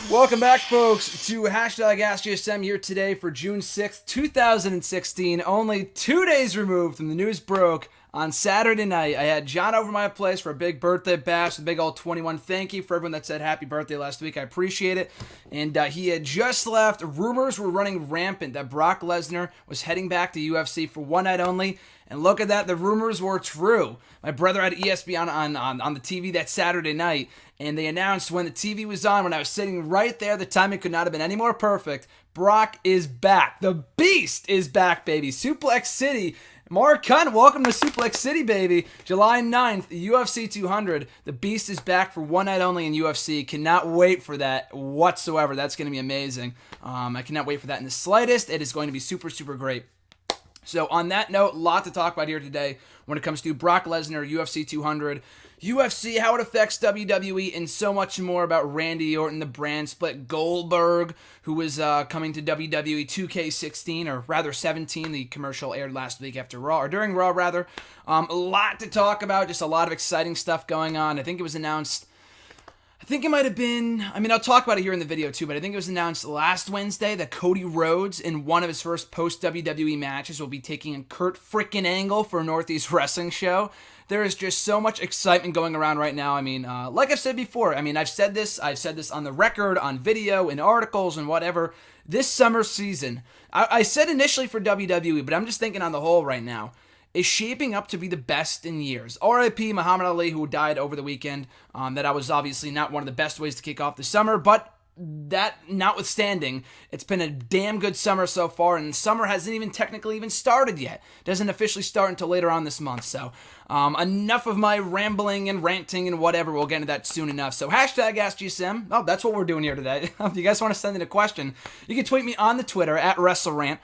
Welcome back, folks, to hashtag AskGSM here today for June 6th, 2016. Only 2 days removed from the news broke on Saturday night. I had John over my place for a big birthday bash, a big old 21. Thank you for everyone that said happy birthday last week. I appreciate it. And he had just left. Rumors were running rampant that Brock Lesnar was heading back to UFC for one night only. And look at that, the rumors were true. My brother had ESPN on the TV that Saturday night, and they announced when the TV was on, when I was sitting right there, the timing could not have been any more perfect. Brock is back. The Beast is back, baby. Suplex City. Mark Hunt, welcome to Suplex City, baby. July 9th, UFC 200. The Beast is back for one night only in UFC. Cannot wait for that whatsoever. That's going to be amazing. I cannot wait for that in the slightest. It is going to be super, super great. So on that note, a lot to talk about here today when it comes to Brock Lesnar, UFC 200, UFC, how it affects WWE, and so much more about Randy Orton, the brand split, Goldberg, who is coming to WWE 2K16, or rather 17. The commercial aired last week after Raw, or during Raw, rather. A lot to talk about, just a lot of exciting stuff going on. I think it was announced... I think it might have been, I'll talk about it here in the video too, but I think it was announced last Wednesday that Cody Rhodes, in one of his first post-WWE matches, will be taking a Kurt frickin' Angle for a Northeast Wrestling show. There is just so much excitement going around right now. Like I've said before, I've said this on the record, on video, in articles, and whatever. This summer season, I said initially for WWE, but I'm just thinking on the whole right now, is shaping up to be the best in years. R.I.P. Muhammad Ali, who died over the weekend. That was obviously not one of the best ways to kick off the summer, but that notwithstanding, it's been a damn good summer so far, and summer hasn't even technically even started yet. Doesn't officially start until later on this month, so enough of my rambling and ranting and whatever. We'll get into that soon enough. So hashtag AskGSM. Oh, that's what we're doing here today. If you guys want to send in a question, you can tweet me on the Twitter at WrestleRant.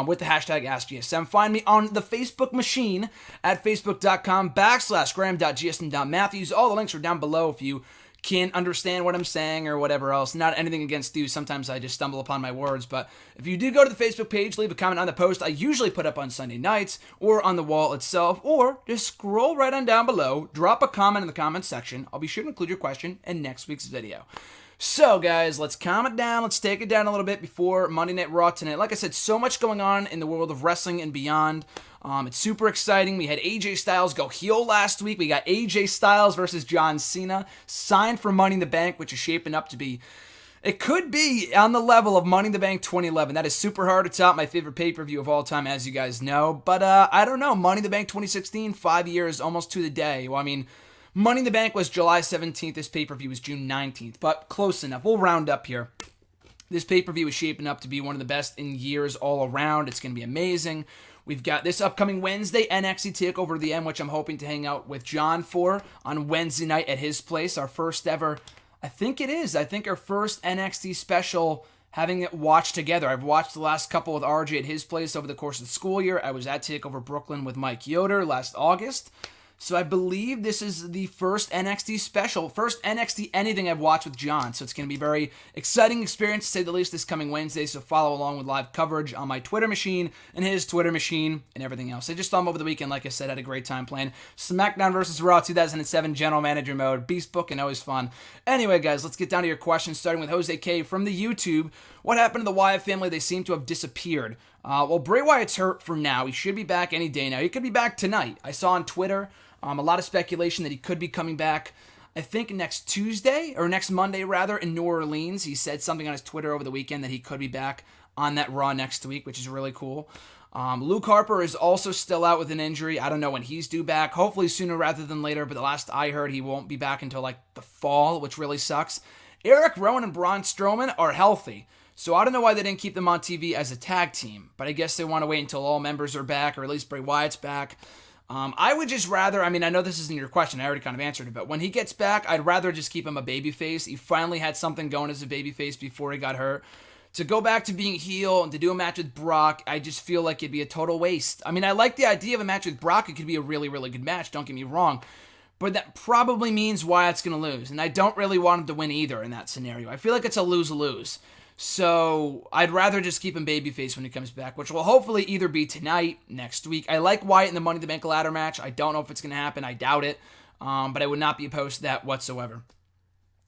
With the hashtag AskGSM. Find me on the Facebook machine at facebook.com/gram.gsm.matthews. All the links are down below if you can't understand what I'm saying or whatever else. Not anything against you. Sometimes I just stumble upon my words. But if you do go to the Facebook page, leave a comment on the post I usually put up on Sunday nights or on the wall itself, or just scroll right on down below, drop a comment in the comments section. I'll be sure to include your question in next week's video. So, guys, let's calm it down. Let's take it down a little bit before Monday Night Raw tonight. Like I said, so much going on in the world of wrestling and beyond. It's super exciting. We had AJ Styles go heel last week. We got AJ Styles versus John Cena signed for Money in the Bank, which is shaping up to be... It could be on the level of Money in the Bank 2011. That is super hard to top. My favorite pay-per-view of all time, as you guys know. But I don't know. Money in the Bank 2016, 5 years, almost to the day. Money in the Bank was July 17th. This pay-per-view was June 19th, but close enough. We'll round up here. This pay-per-view is shaping up to be one of the best in years all around. It's going to be amazing. We've got this upcoming Wednesday, NXT TakeOver the End, which I'm hoping to hang out with John for on Wednesday night at his place. Our first ever, I think our first NXT special, having it watched together. I've watched the last couple with RJ at his place over the course of the school year. I was at TakeOver Brooklyn with Mike Yoder last August. So I believe this is the first NXT special, first NXT anything I've watched with John. So it's going to be a very exciting experience, to say the least, this coming Wednesday. So follow along with live coverage on my Twitter machine and his Twitter machine and everything else. I just saw him over the weekend, like I said, had a great time playing SmackDown vs. Raw 2007 General Manager mode. Beast book and always fun. Anyway, guys, let's get down to your questions, starting with Jose K. from the YouTube. What happened to the Wyatt family? They seem to have disappeared. Well, Bray Wyatt's hurt for now. He should be back any day now. He could be back tonight. I saw on Twitter... a lot of speculation that he could be coming back, I think next Tuesday, or next Monday rather, in New Orleans. He said something on his Twitter over the weekend that he could be back on that Raw next week, which is really cool. Luke Harper is also still out with an injury. I don't know when he's due back. Hopefully sooner rather than later, but the last I heard, he won't be back until the fall, which really sucks. Eric Rowan and Braun Strowman are healthy. So I don't know why they didn't keep them on TV as a tag team, but I guess they want to wait until all members are back, or at least Bray Wyatt's back. I would just rather, I know this isn't your question, I already kind of answered it, but when he gets back, I'd rather just keep him a babyface. He finally had something going as a babyface before he got hurt. To go back to being heel and to do a match with Brock, I just feel like it'd be a total waste. I like the idea of a match with Brock. It could be a really, really good match, don't get me wrong. But that probably means Wyatt's going to lose, and I don't really want him to win either in that scenario. I feel like it's a lose-lose. So I'd rather just keep him babyface when he comes back, which will hopefully either be tonight, next week. I like Wyatt in the Money in the Bank ladder match. I don't know if it's going to happen. I doubt it. But I would not be opposed to that whatsoever.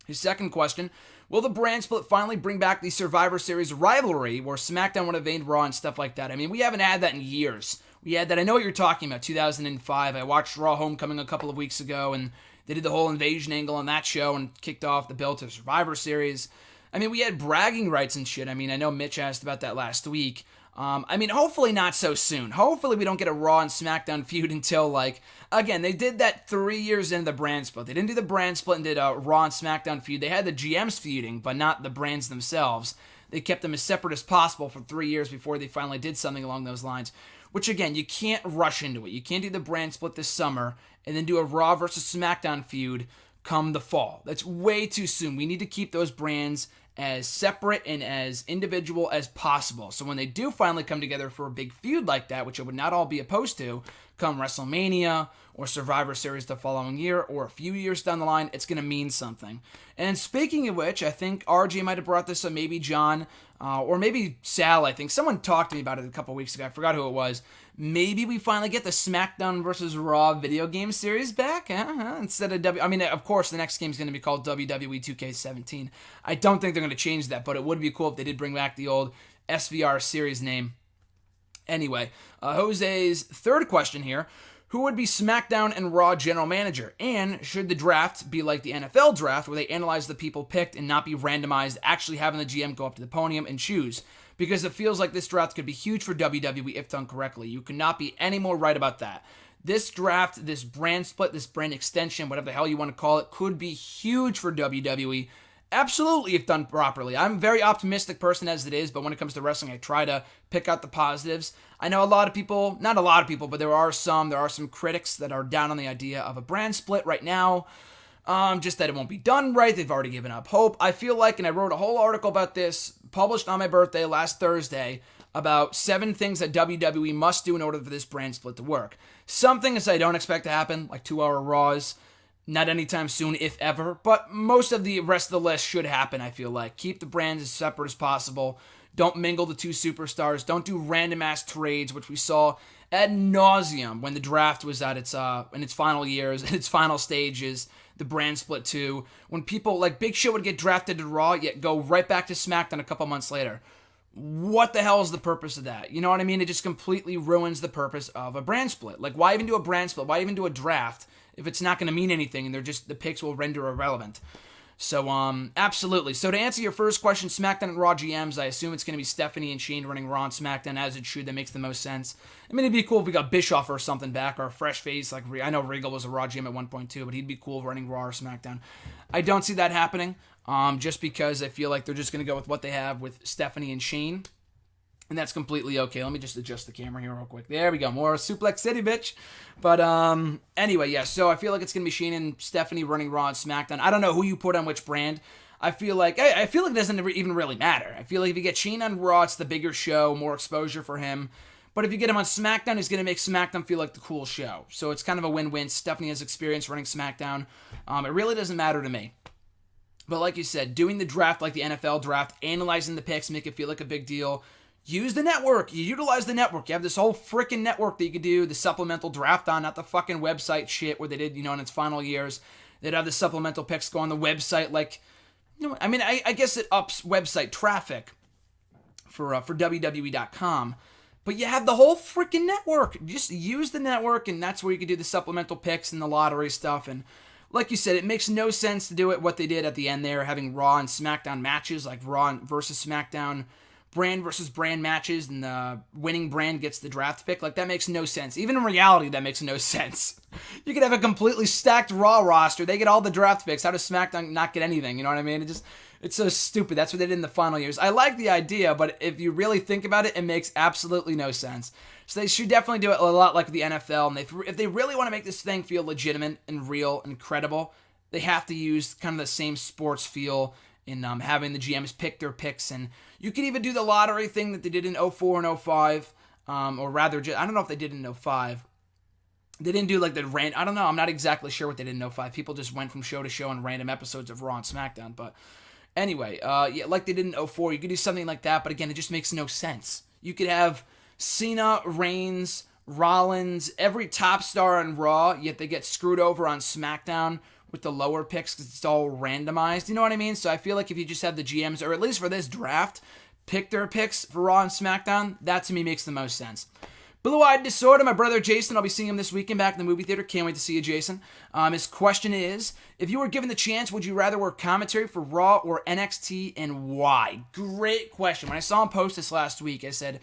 His second question, will the brand split finally bring back the Survivor Series rivalry where SmackDown would invade Raw and stuff like that? I mean, we haven't had that in years. We had that, I know what you're talking about, 2005. I watched Raw Homecoming a couple of weeks ago, and they did the whole invasion angle on that show and kicked off the build to Survivor Series. I mean, we had bragging rights and shit. I mean, I know Mitch asked about that last week. I mean, hopefully not so soon. Hopefully we don't get a Raw and SmackDown feud until, like, again, they did that 3 years into the brand split. They didn't do the brand split and did a Raw and SmackDown feud. They had the GMs feuding, but not the brands themselves. They kept them as separate as possible for 3 years before they finally did something along those lines. Which, again, you can't rush into it. You can't do the brand split this summer and then do a Raw versus SmackDown feud come the fall. That's way too soon. We need to keep those brands as separate and as individual as possible. So when they do finally come together for a big feud like that, which I would not all be opposed to, come WrestleMania or Survivor Series the following year or a few years down the line, it's going to mean something. And speaking of which, I think RJ might have brought this up, maybe John, or maybe Sal, I think. Someone talked to me about it a couple weeks ago. I forgot who it was. Maybe we finally get the SmackDown versus Raw video game series back instead of I mean, of course, the next game is going to be called WWE 2K17. I don't think they're going to change that, but it would be cool if they did bring back the old SVR series name. Anyway, Jose's third question here. Who would be SmackDown and Raw general manager? And should the draft be like the NFL draft where they analyze the people picked and not be randomized, actually having the GM go up to the podium and choose? Because it feels like this draft could be huge for WWE if done correctly. You could not be any more right about that. This draft, this brand split, this brand extension, whatever the hell you want to call it, could be huge for WWE. Absolutely, if done properly. I'm a very optimistic person as it is, but when it comes to wrestling, I try to pick out the positives. I know a lot of people, not a lot of people, but there are some critics that are down on the idea of a brand split right now. Just that it won't be done right. They've already given up hope. I feel like, and I wrote a whole article about this, published on my birthday last Thursday, about 7 things that WWE must do in order for this brand split to work. Some things I don't expect to happen, like 2-hour Raws. Not anytime soon, if ever, but most of the rest of the list should happen, I feel like. Keep the brands as separate as possible. Don't mingle the two superstars. Don't do random-ass trades, which we saw ad nauseum when the draft was at its in its final years, in its final stages, the brand split too. When people, like Big Show would get drafted to Raw, yet go right back to SmackDown a couple months later. What the hell is the purpose of that? You know what I mean? It just completely ruins the purpose of a brand split. Like, why even do a brand split? Why even do a draft if it's not going to mean anything and the picks will render irrelevant? So, absolutely. So to answer your first question, SmackDown and Raw GMs, I assume it's going to be Stephanie and Shane running Raw and SmackDown as it should. That makes the most sense. I mean, it'd be cool if we got Bischoff or something back, or a fresh face. Like, I know Regal was a Raw GM at one point too, but he'd be cool running Raw or SmackDown. I don't see that happening, just because I feel like they're just going to go with what they have with Stephanie and Shane. And that's completely okay. Let me just adjust the camera here real quick. There we go. More Suplex City, bitch. But anyway, yeah. So I feel like it's going to be Shane and Stephanie running Raw and SmackDown. I don't know who you put on which brand. I feel like it doesn't even really matter. I feel like if you get Shane on Raw, it's the bigger show, more exposure for him. But if you get him on SmackDown, he's going to make SmackDown feel like the cool show. So it's kind of a win-win. Stephanie has experience running SmackDown. It really doesn't matter to me. But like you said, doing the draft like the NFL draft, analyzing the picks, make it feel like a big deal. Use the network. You utilize the network. You have this whole freaking network that you could do the supplemental draft on, not the fucking website shit where they did, in its final years. They'd have the supplemental picks go on the website. Like, I mean, I guess it ups website traffic for WWE.com. But you have the whole freaking network. Just use the network, and that's where you can do the supplemental picks and the lottery stuff. And like you said, it makes no sense to do it what they did at the end there, having Raw and SmackDown matches, like Raw versus SmackDown brand versus brand matches, and the winning brand gets the draft pick. Like, that makes no sense. Even in reality, that makes no sense. You could have a completely stacked Raw roster. They get all the draft picks. How does SmackDown not get anything? You know what I mean? It's so stupid. That's what they did in the final years. I like the idea, but if you really think about it, it makes absolutely no sense. So they should definitely do it a lot like the NFL. And if they really want to make this thing feel legitimate and real and credible, they have to use kind of the same sports feel in having the GMs pick their picks. And you could even do the lottery thing that they did in 04 and 05, or rather, I don't know if they did in 05. They didn't do like the I don't know. I'm not exactly sure what they did in 05. People just went from show to show in random episodes of Raw and SmackDown. But anyway, yeah, like they did in 04, you could do something like that. But again, it just makes no sense. You could have Cena, Reigns, Rollins, every top star on Raw, yet they get screwed over on SmackDown with the lower picks because it's all randomized. You know what I mean? So I feel like if you just have the GMs, or at least for this draft, pick their picks for Raw and SmackDown, that to me makes the most sense. Blue-Eyed Disorder, my brother Jason, I'll be seeing him this weekend back in the movie theater. Can't wait to see you, Jason. His question is, if you were given the chance, would you rather work commentary for Raw or NXT, and why? Great question. When I saw him post this last week, I said,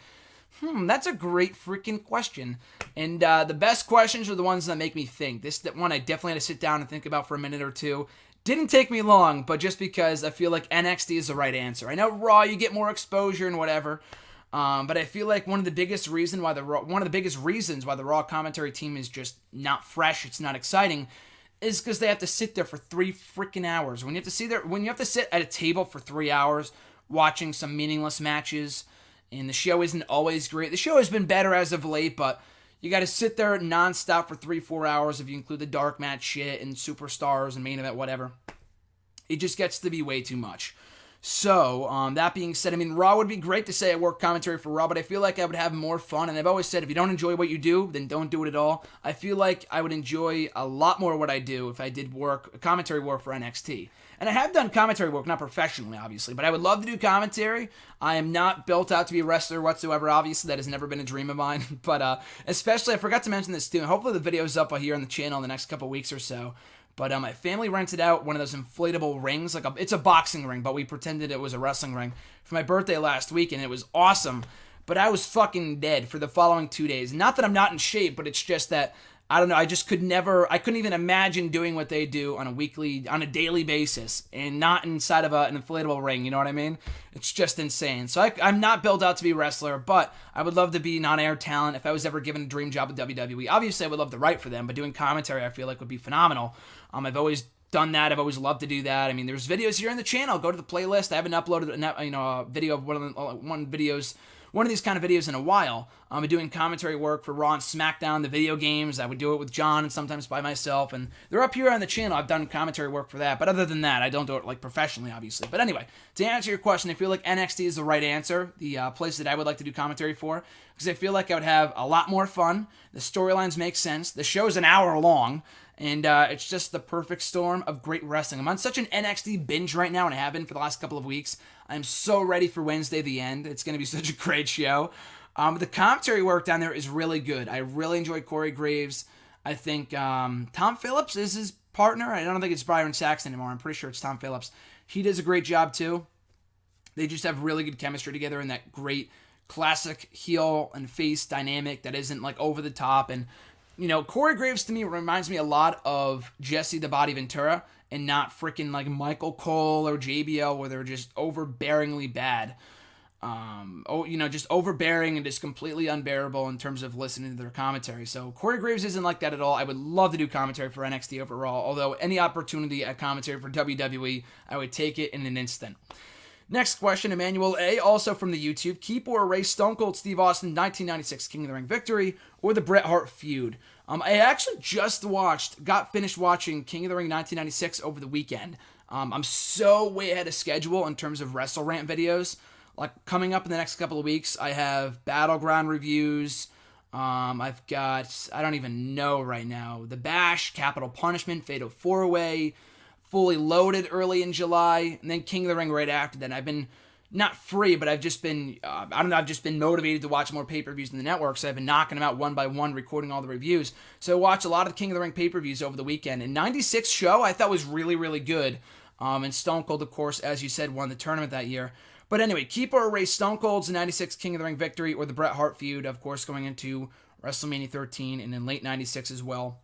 that's a great freaking question. And the best questions are the ones that make me think. That one I definitely had to sit down and think about for a minute or two. Didn't take me long, but just because I feel like NXT is the right answer. I know Raw, you get more exposure and whatever. But I feel like one of the biggest reasons why the Raw commentary team is just not fresh, it's not exciting, is because they have to sit there for 3 freaking hours. When you have to sit at a table for 3 hours watching some meaningless matches, and the show isn't always great. The show has been better as of late, but you got to sit there nonstop for 3-4 hours if you include the dark match shit and superstars and main event, whatever. It just gets to be way too much. So, that being said, I mean, Raw would be great to say I work commentary for Raw, but I feel like I would have more fun, and I've always said if you don't enjoy what you do, then don't do it at all. I feel like I would enjoy a lot more what I do if I did commentary work for NXT. And I have done commentary work, not professionally, obviously, but I would love to do commentary. I am not built out to be a wrestler whatsoever, obviously. That has never been a dream of mine, but especially, I forgot to mention this too, and hopefully the video's up here on the channel in the next couple weeks or so. But my family rented out one of those inflatable rings. It's a boxing ring, but we pretended it was a wrestling ring for my birthday last week, and it was awesome. But I was fucking dead for the following 2 days. Not that I'm not in shape, but it's just that, I don't know, I couldn't even imagine doing what they do on a daily basis, and not inside of an inflatable ring, you know what I mean? It's just insane. So I'm not built out to be a wrestler, but I would love to be non-air talent if I was ever given a dream job with WWE. Obviously, I would love to write for them, but doing commentary I feel like would be phenomenal. I've always done that. I've always loved to do that. I mean, there's videos here on the channel. Go to the playlist. I haven't uploaded a video of one of these kind of videos in a while. I'm doing commentary work for Raw and SmackDown, the video games. I would do it with John and sometimes by myself, and they're up here on the channel. I've done commentary work for that, but other than that, I don't do it like professionally, obviously. But anyway, to answer your question, I feel like NXT is the right answer, the place that I would like to do commentary for, because I feel like I would have a lot more fun. The storylines make sense. The show's an hour long, and it's just the perfect storm of great wrestling. I'm on such an NXT binge right now, and I have been for the last couple of weeks. I'm so ready for Wednesday, the end. It's going to be such a great show. The commentary work down there is really good. I really enjoy Corey Graves. I think Tom Phillips is his partner. I don't think it's Byron Saxton anymore. I'm pretty sure it's Tom Phillips. He does a great job, too. They just have really good chemistry together in that great classic heel and face dynamic that isn't like over the top. And, you know, Corey Graves to me reminds me a lot of Jesse the Body Ventura, and not freaking like Michael Cole or JBL, where they're just overbearingly bad. Just overbearing and just completely unbearable in terms of listening to their commentary. So Corey Graves isn't like that at all. I would love to do commentary for NXT overall, although any opportunity at commentary for WWE, I would take it in an instant. Next question, Emmanuel A., also from the YouTube. Keep or erase Stone Cold Steve Austin 1996 King of the Ring victory or the Bret Hart feud? I actually got finished watching King of the Ring 1996 over the weekend. I'm so way ahead of schedule in terms of Wrestle Rant videos. Like, coming up in the next couple of weeks, I have Battleground reviews. I've got, I don't even know right now, The Bash, Capital Punishment, Fatal 4-Way, Fully Loaded early in July, and then King of the Ring right after that. I've been not free, but I've just been, I've just been motivated to watch more pay-per-views in the network, so I've been knocking them out one by one, recording all the reviews. So I watched a lot of King of the Ring pay-per-views over the weekend. And 96 show I thought was really, really good. And Stone Cold, of course, as you said, won the tournament that year. But anyway, keep or erase Stone Cold's 96 King of the Ring victory or the Bret Hart feud, of course, going into WrestleMania 13 and in late 96 as well.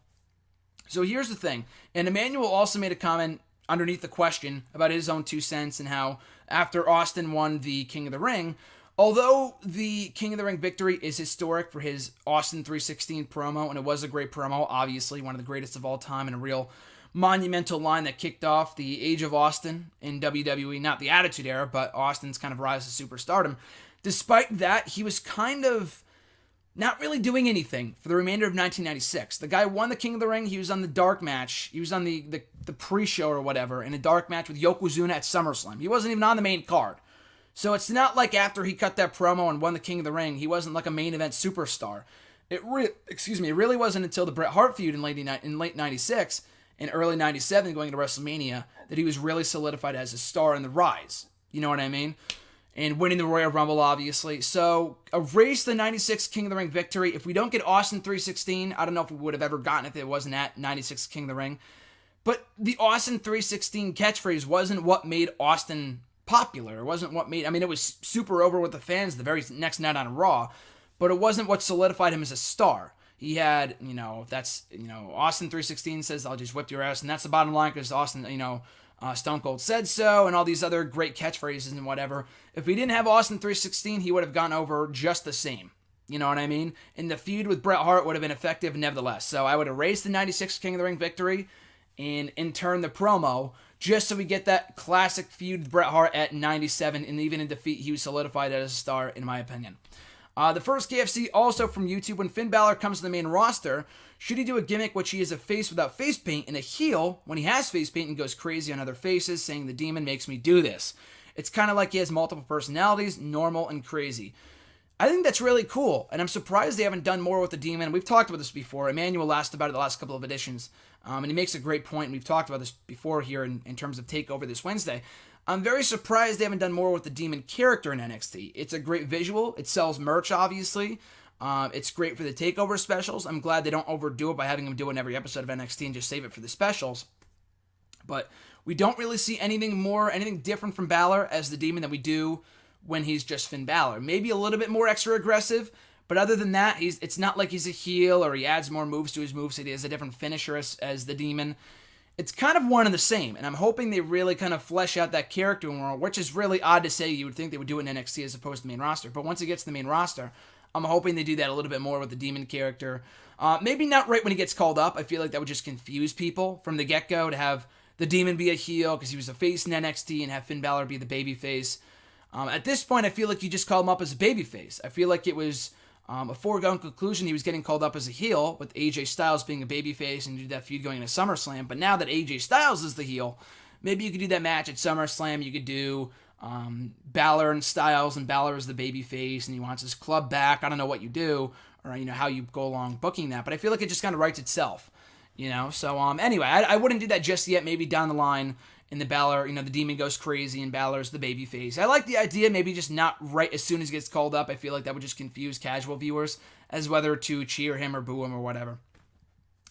So here's the thing. And Emmanuel also made a comment underneath the question about his own 2 cents and how after Austin won the King of the Ring, although the King of the Ring victory is historic for his Austin 316 promo, and it was a great promo, obviously one of the greatest of all time and a real monumental line that kicked off the age of Austin in WWE, not the Attitude Era, but Austin's kind of rise to superstardom. Despite that, he was kind of not really doing anything for the remainder of 1996. The guy won the King of the Ring. He was on the dark match. He was on the pre-show or whatever in a dark match with Yokozuna at SummerSlam. He wasn't even on the main card. So it's not like after he cut that promo and won the King of the Ring, he wasn't like a main event superstar. It really wasn't until the Bret Hart feud in late 96, in early 97 going into WrestleMania that he was really solidified as a star in the rise. You know what I mean? And winning the Royal Rumble, obviously. So, erase the 96 King of the Ring victory. If we don't get Austin 316, I don't know if we would have ever gotten it if it wasn't at 96 King of the Ring. But the Austin 316 catchphrase wasn't what made Austin popular. It wasn't what made... I mean, it was super over with the fans the very next night on Raw, but it wasn't what solidified him as a star. He had, if that's, Austin 316 says, I'll just whip your ass, and that's the bottom line because Austin, Stone Cold said so, and all these other great catchphrases and whatever. If we didn't have Austin 316, he would have gone over just the same. You know what I mean? And the feud with Bret Hart would have been effective nevertheless. So I would erase the 96 King of the Ring victory and in turn the promo just so we get that classic feud with Bret Hart at 97, and even in defeat, he was solidified as a star, in my opinion. The first KFC, also from YouTube, when Finn Balor comes to the main roster, should he do a gimmick which he is a face without face paint and a heel when he has face paint and goes crazy on other faces, saying the demon makes me do this? It's kind of like he has multiple personalities, normal and crazy. I think that's really cool, and I'm surprised they haven't done more with the demon. We've talked about this before. Emmanuel asked about it the last couple of editions, and he makes a great point, and we've talked about this before here in terms of TakeOver this Wednesday. I'm very surprised they haven't done more with the demon character in NXT. It's a great visual. It sells merch, obviously. It's great for the TakeOver specials. I'm glad they don't overdo it by having him do it in every episode of NXT and just save it for the specials. But we don't really see anything different from Balor as the demon than we do when he's just Finn Balor. Maybe a little bit more extra aggressive, but other than that, it's not like he's a heel or he adds more moves to his moveset. He has a different finisher as the demon. It's kind of one and the same, and I'm hoping they really kind of flesh out that character more, which is really odd to say. You would think they would do it in NXT as opposed to the main roster, but once it gets to the main roster, I'm hoping they do that a little bit more with the demon character. Maybe not right when he gets called up. I feel like that would just confuse people from the get-go to have the demon be a heel because he was a face in NXT and have Finn Balor be the babyface. At this point, I feel like you just call him up as a babyface. I feel like it was a foregone conclusion he was getting called up as a heel with AJ Styles being a babyface and do that feud going into SummerSlam. But now that AJ Styles is the heel, maybe you could do that match at SummerSlam. You could do Balor and Styles, and Balor is the babyface and he wants his club back. I don't know what you do or how you go along booking that, but I feel like it just kind of writes itself. So anyway, I wouldn't do that just yet. Maybe down the line in the Balor, the demon goes crazy and Balor's the babyface. I like the idea, maybe just not right as soon as he gets called up. I feel like that would just confuse casual viewers as whether to cheer him or boo him or whatever.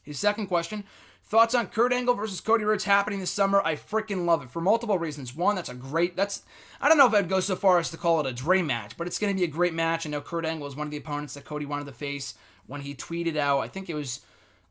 His second question, thoughts on Kurt Angle versus Cody Rhodes happening this summer? I freaking love it for multiple reasons. One, I don't know if I'd go so far as to call it a dream match, but it's going to be a great match. I know Kurt Angle is one of the opponents that Cody wanted to face when he tweeted out, I think it was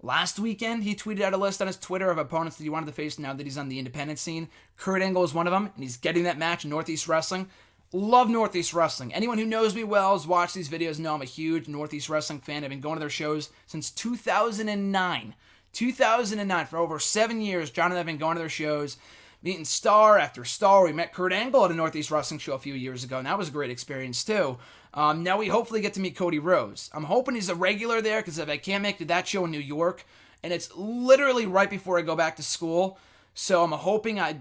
last weekend, he tweeted out a list on his Twitter of opponents that he wanted to face now that he's on the independent scene. Kurt Angle is one of them, and he's getting that match in Northeast Wrestling. Love Northeast Wrestling. Anyone who knows me well, has watched these videos, know I'm a huge Northeast Wrestling fan. I've been going to their shows since 2009. 2009, for over 7 years, John and I have been going to their shows, meeting star after star. We met Kurt Angle at a Northeast Wrestling show a few years ago, and that was a great experience too. Now we hopefully get to meet Cody Rhodes. I'm hoping he's a regular there, because if I can't make it to that show in New York, and it's literally right before I go back to school, so I'm hoping I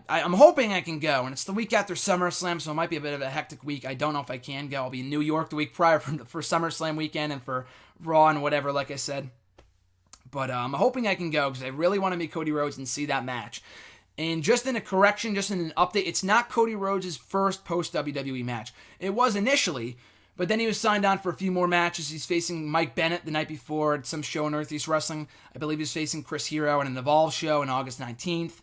can go, and it's the week after SummerSlam, so it might be a bit of a hectic week. I don't know if I can go. I'll be in New York the week prior for SummerSlam weekend and for Raw and whatever, like I said. But I'm hoping I can go because I really want to meet Cody Rhodes and see that match. And just in a correction, just in an update, it's not Cody Rhodes' first post-WWE match. It was initially, but then he was signed on for a few more matches. He's facing Mike Bennett the night before at some show in Northeast Wrestling. I believe he's facing Chris Hero at an Evolve show on August 19th.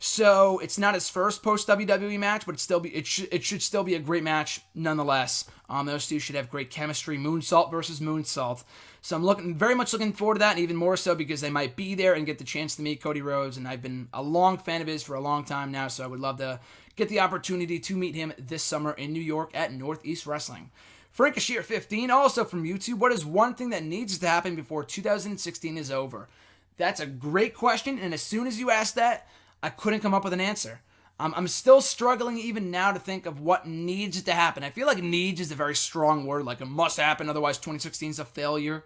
So it's not his first post-WWE match, but it should still be a great match nonetheless. Those two should have great chemistry. Moonsault versus Moonsault. So I'm very much looking forward to that, and even more so because they might be there and get the chance to meet Cody Rhodes, and I've been a long fan of his for a long time now, so I would love to get the opportunity to meet him this summer in New York at Northeast Wrestling. Frank Ashir 15, also from YouTube, what is one thing that needs to happen before 2016 is over? That's a great question, and as soon as you asked that, I couldn't come up with an answer. I'm still struggling even now to think of what needs to happen. I feel like needs is a very strong word, like it must happen, otherwise 2016 is a failure.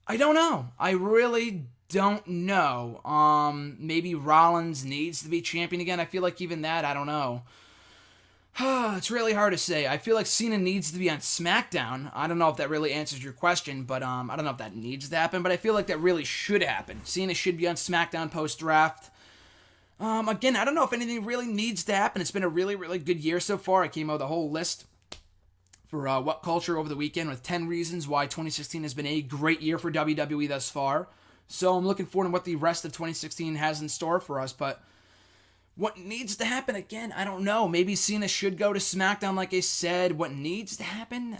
I don't know. I really don't know. Maybe Rollins needs to be champion again. I feel like even that, I don't know. It's really hard to say. I feel like Cena needs to be on SmackDown. I don't know if that really answers your question, but I don't know if that needs to happen, but I feel like that really should happen. Cena should be on SmackDown post-draft. Again, I don't know if anything really needs to happen. It's been a really, really good year so far. I came out with a whole list for What Culture over the weekend with 10 reasons why 2016 has been a great year for WWE thus far. So I'm looking forward to what the rest of 2016 has in store for us, but what needs to happen, again, I don't know. Maybe Cena should go to SmackDown, like I said. What needs to happen?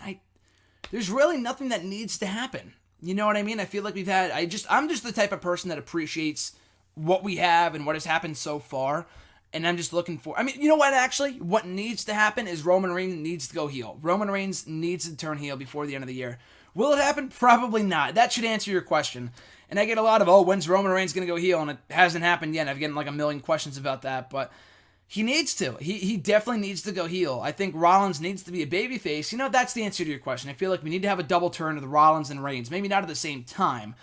There's really nothing that needs to happen. You know what I mean? I feel like I'm just the type of person that appreciates what we have and what has happened so far. And I'm just looking for, you know what, actually? What needs to happen is Roman Reigns needs to go heel. Roman Reigns needs to turn heel before the end of the year. Will it happen? Probably not. That should answer your question. And I get a lot of, when's Roman Reigns going to go heel? And it hasn't happened yet. I've gotten like a million questions about that. But he needs to. He definitely needs to go heel. I think Rollins needs to be a babyface. You know, that's the answer to your question. I feel like we need to have a double turn of the Rollins and Reigns. Maybe not at the same time.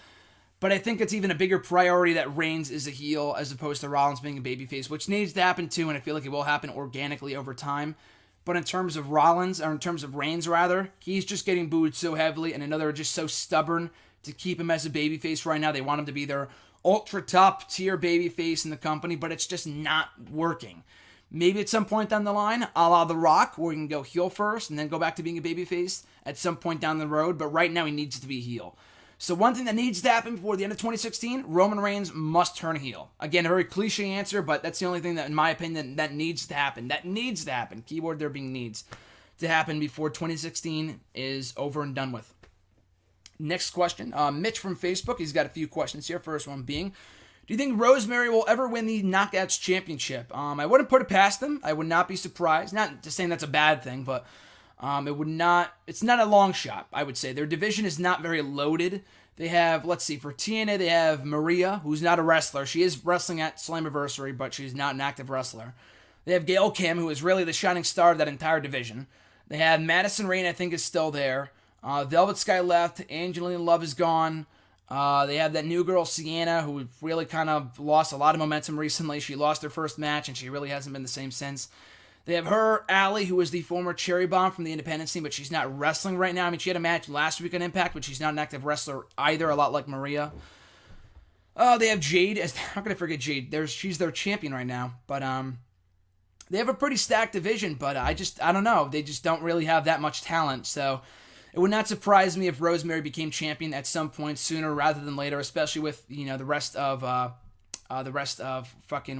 But I think it's even a bigger priority that Reigns is a heel as opposed to Rollins being a babyface, which needs to happen too. And I feel like it will happen organically over time. But in terms of Reigns rather, he's just getting booed so heavily. And another just so stubborn to keep him as a babyface right now. They want him to be their ultra top tier babyface in the company, but it's just not working. Maybe at some point down the line, a la The Rock, where he can go heel first and then go back to being a babyface at some point down the road, but right now he needs to be heel. So one thing that needs to happen before the end of 2016, Roman Reigns must turn heel. Again, a very cliche answer, but that's the only thing that, in my opinion, that needs to happen. That needs to happen. Keyword there being needs to happen before 2016 is over and done with. Next question, Mitch from Facebook. He's got a few questions here. First one being, do you think Rosemary will ever win the Knockouts Championship? I wouldn't put it past them. I would not be surprised. Not just saying that's a bad thing, but it's not a long shot, I would say. Their division is not very loaded. They have, for TNA, they have Maria, who's not a wrestler. She is wrestling at Slammiversary, but she's not an active wrestler. They have Gail Kim, who is really the shining star of that entire division. They have Madison Rayne, I think, is still there. Velvet Sky left. Angelina Love is gone. They have that new girl, Sienna, who really kind of lost a lot of momentum recently. She lost her first match, and she really hasn't been the same since. They have her, Allie, who is the former Cherry Bomb from the independent scene, but she's not wrestling right now. She had a match last week on Impact, but she's not an active wrestler either, a lot like Maria. They have Jade. How can I forget Jade? She's their champion right now. But they have a pretty stacked division, but I don't know. They just don't really have that much talent, so it would not surprise me if Rosemary became champion at some point sooner rather than later, especially with, the rest of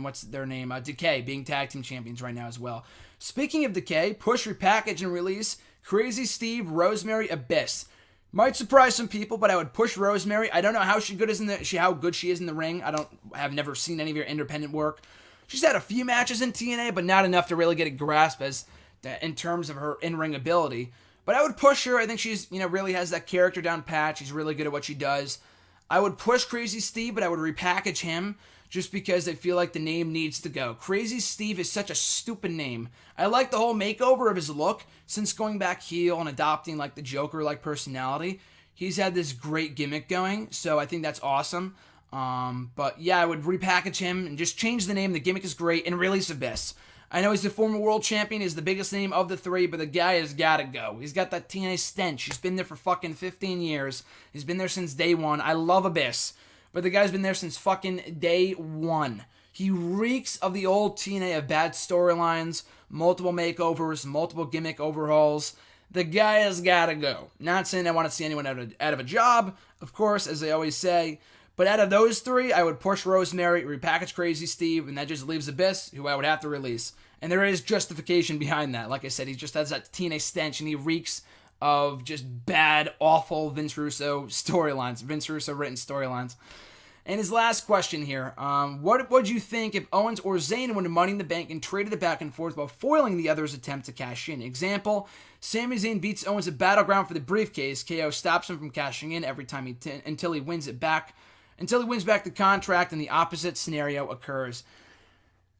what's their name? Decay being tag team champions right now as well. Speaking of Decay, push, repackage, and release Crazy Steve, Rosemary, Abyss. Might surprise some people, but I would push Rosemary. I don't know how good she is in the ring. I've never seen any of her independent work. She's had a few matches in TNA, but not enough to really get a grasp in terms of her in-ring ability. But I would push her. I think she's, really has that character down pat. She's really good at what she does. I would push Crazy Steve, but I would repackage him just because I feel like the name needs to go. Crazy Steve is such a stupid name. I like the whole makeover of his look since going back heel and adopting the Joker-like personality. He's had this great gimmick going, so I think that's awesome. But yeah, I would repackage him and just change the name. The gimmick is great, and release Abyss. I know he's the former world champion, he's the biggest name of the three, but the guy has got to go. He's got that TNA stench. He's been there for fucking 15 years. He's been there since day one. I love Abyss, but the guy's been there since fucking day one. He reeks of the old TNA of bad storylines, multiple makeovers, multiple gimmick overhauls. The guy has got to go. Not saying I want to see anyone out of a job, of course, as they always say. But out of those three, I would push Rosemary, repackage Crazy Steve, and that just leaves Abyss, who I would have to release. And there is justification behind that. Like I said, he just has that TNA stench, and he reeks of just bad, awful Vince Russo storylines, Vince Russo written storylines. And his last question here, what would you think if Owens or Zayn won Money in the Bank and traded it back and forth while foiling the other's attempt to cash in? Example, Sami Zayn beats Owens at Battleground for the briefcase. KO stops him from cashing in every time until he wins it back. Until he wins back the contract and the opposite scenario occurs.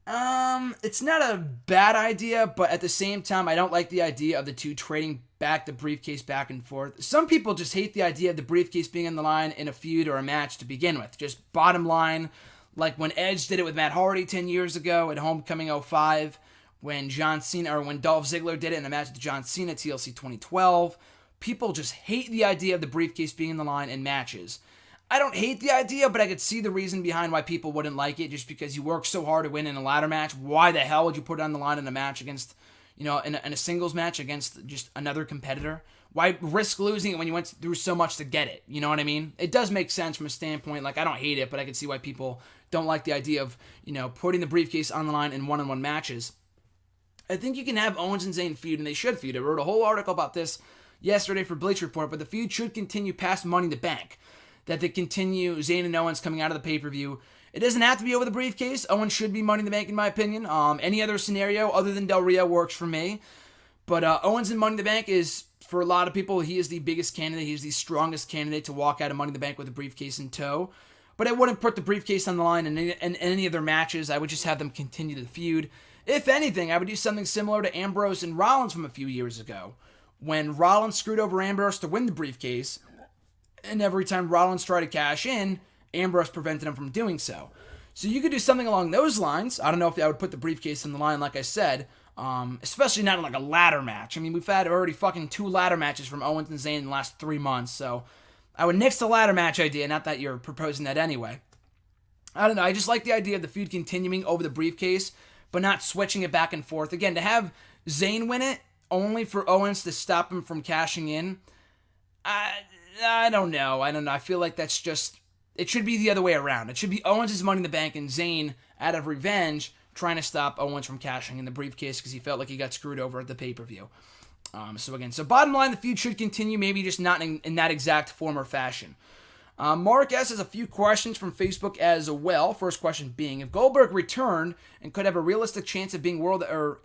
It's not a bad idea, but at the same time, I don't like the idea of the two trading back the briefcase back and forth. Some people just hate the idea of the briefcase being on the line in a feud or a match to begin with. Just bottom line, like when Edge did it with Matt Hardy 10 years ago at Homecoming '05, when John Cena, or when Dolph Ziggler did it in a match with John Cena, TLC 2012. People just hate the idea of the briefcase being in the line in matches. I don't hate the idea, but I could see the reason behind why people wouldn't like it, just because you work so hard to win in a ladder match. Why the hell would you put it on the line in a match against, in a singles match against just another competitor? Why risk losing it when you went through so much to get it? You know what I mean? It does make sense from a standpoint, I don't hate it, but I can see why people don't like the idea of, putting the briefcase on the line in one-on-one matches. I think you can have Owens and Zayn feud, and they should feud. I wrote a whole article about this yesterday for Bleacher Report, but the feud should continue past Money in the Bank. That they continue Zayn and Owens coming out of the pay-per-view. It doesn't have to be over the briefcase. Owens should be Money in the Bank, in my opinion. Any other scenario other than Del Rio works for me. But Owens and Money in the Bank is, for a lot of people, he is the biggest candidate. He's the strongest candidate to walk out of Money in the Bank with a briefcase in tow. But I wouldn't put the briefcase on the line in any of their matches. I would just have them continue the feud. If anything, I would do something similar to Ambrose and Rollins from a few years ago, when Rollins screwed over Ambrose to win the briefcase. And every time Rollins tried to cash in, Ambrose prevented him from doing so. So you could do something along those lines. I don't know if I would put the briefcase on the line, like I said, especially not in a ladder match. I mean, we've had already fucking 2 ladder matches from Owens and Zayn in the last 3 months, so I would nix the ladder match idea, not that you're proposing that anyway. I don't know, I just like the idea of the feud continuing over the briefcase, but not switching it back and forth. Again, to have Zayn win it, only for Owens to stop him from cashing in, I don't know. I feel like that's just... It should be the other way around. It should be Owens' Money in the Bank and Zayn, out of revenge, trying to stop Owens from cashing in the briefcase because he felt like he got screwed over at the pay-per-view. So bottom line, the feud should continue, maybe just not in that exact form or fashion. Mark S. has a few questions from Facebook as well. First question being, if Goldberg returned and could have a realistic chance of being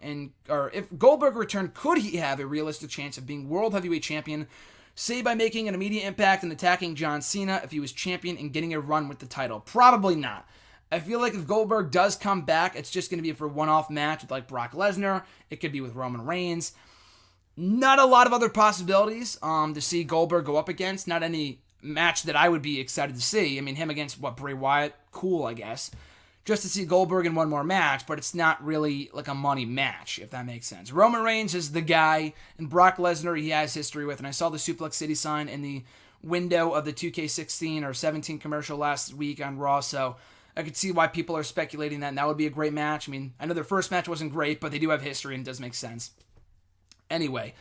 if Goldberg returned, could he have a realistic chance of being World Heavyweight Champion, say by making an immediate impact and attacking John Cena if he was champion and getting a run with the title? Probably not. I feel like if Goldberg does come back, it's just going to be for a one-off match with Brock Lesnar. It could be with Roman Reigns. Not a lot of other possibilities to see Goldberg go up against. Not any match that I would be excited to see. I mean, him against, Bray Wyatt? Cool, I guess. Just to see Goldberg in one more match, but it's not really like a money match, if that makes sense. Roman Reigns is the guy, and Brock Lesnar he has history with, and I saw the Suplex City sign in the window of the 2K16 or 17 commercial last week on Raw, so I could see why people are speculating that, and that would be a great match. I mean, I know their first match wasn't great, but they do have history, and it does make sense. Anyway,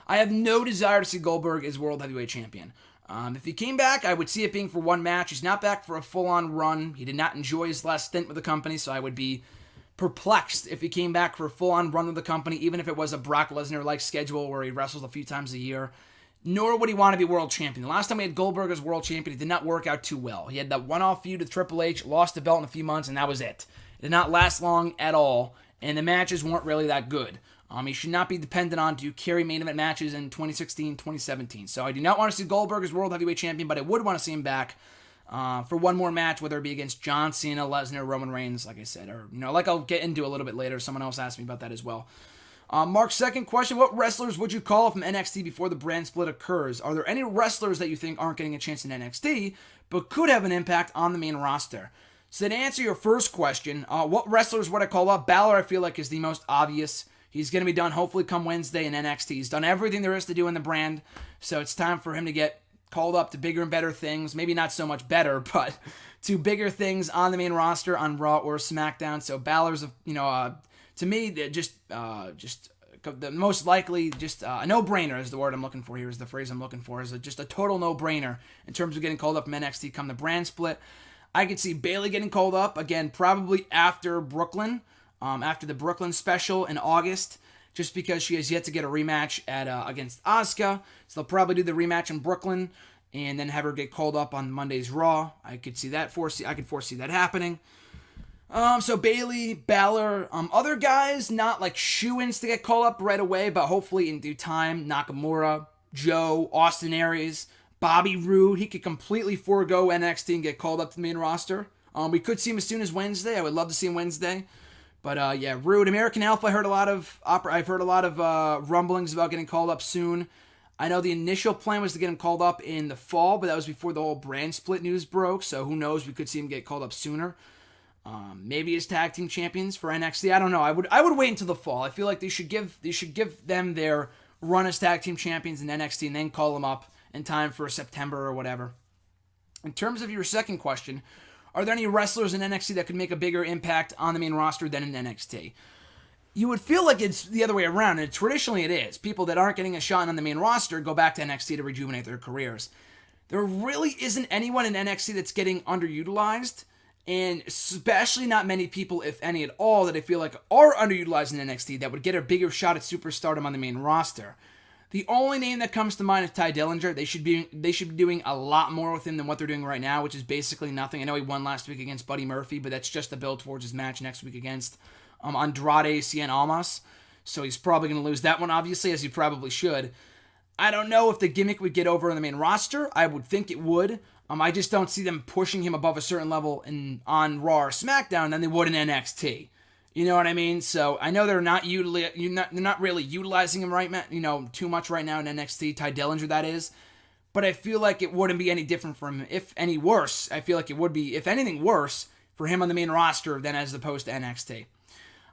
I have no desire to see Goldberg as World Heavyweight Champion. If he came back, I would see it being for one match. He's not back for a full-on run. He did not enjoy his last stint with the company, so I would be perplexed if he came back for a full-on run with the company, even if it was a Brock Lesnar-like schedule where he wrestles a few times a year. Nor would he want to be world champion. The last time we had Goldberg as world champion, it did not work out too well. He had that one-off feud with Triple H, lost the belt in a few months, and that was it. It did not last long at all, and the matches weren't really that good. He should not be dependent on to carry main event matches in 2016, 2017. So I do not want to see Goldberg as World Heavyweight Champion, but I would want to see him back for one more match, whether it be against John Cena, Lesnar, Roman Reigns, like I said, or, like I'll get into a little bit later. Someone else asked me about that as well. Mark's second question, what wrestlers would you call from NXT before the brand split occurs? Are there any wrestlers that you think aren't getting a chance in NXT, but could have an impact on the main roster? So to answer your first question, what wrestlers would I call up? Balor, I feel like, is the most obvious. He's going to be done hopefully come Wednesday in NXT. He's done everything there is to do in the brand, so it's time for him to get called up to bigger and better things. Maybe not so much better, but to bigger things on the main roster on Raw or SmackDown. So Balor's, to me, just the most likely, a no-brainer is the word I'm looking for here, is the phrase I'm looking for, is just a total no-brainer in terms of getting called up from NXT come the brand split. I could see Bayley getting called up, again, probably after Brooklyn. After the Brooklyn special in August, just because she has yet to get a rematch against Asuka. So they'll probably do the rematch in Brooklyn and then have her get called up on Monday's Raw. I could foresee that happening. So Bayley, Balor, other guys, not like shoo-ins to get called up right away, but hopefully in due time. Nakamura, Joe, Austin Aries, Bobby Roode. He could completely forego NXT and get called up to the main roster. We could see him as soon as Wednesday. I would love to see him Wednesday. But Roode, American Alpha, I've heard a lot of rumblings about getting called up soon. I know the initial plan was to get him called up in the fall, but that was before the whole brand split news broke, so who knows, we could see him get called up sooner. Maybe as tag team champions for NXT. I don't know. I would wait until the fall. I feel like they should give them their run as tag team champions in NXT and then call them up in time for September or whatever. In terms of your second question, are there any wrestlers in NXT that could make a bigger impact on the main roster than in NXT? You would feel like it's the other way around, and traditionally it is. People that aren't getting a shot on the main roster go back to NXT to rejuvenate their careers. There really isn't anyone in NXT that's getting underutilized, and especially not many people, if any at all, that I feel like are underutilized in NXT that would get a bigger shot at superstardom on the main roster. The only name that comes to mind is Ty Dillinger. They should be doing a lot more with him than what they're doing right now, which is basically nothing. I know he won last week against Buddy Murphy, but that's just a build towards his match next week against Andrade Cien Almas. So he's probably going to lose that one, obviously, as he probably should. I don't know if the gimmick would get over on the main roster. I would think it would. I just don't see them pushing him above a certain level on Raw or SmackDown than they would in NXT. You know what I mean? So I know they're not really utilizing him too much right now in NXT. Ty Dillinger, that is. But I feel like it wouldn't be any different from him. If any worse, I feel like it would be, if anything worse, for him on the main roster than as opposed to NXT.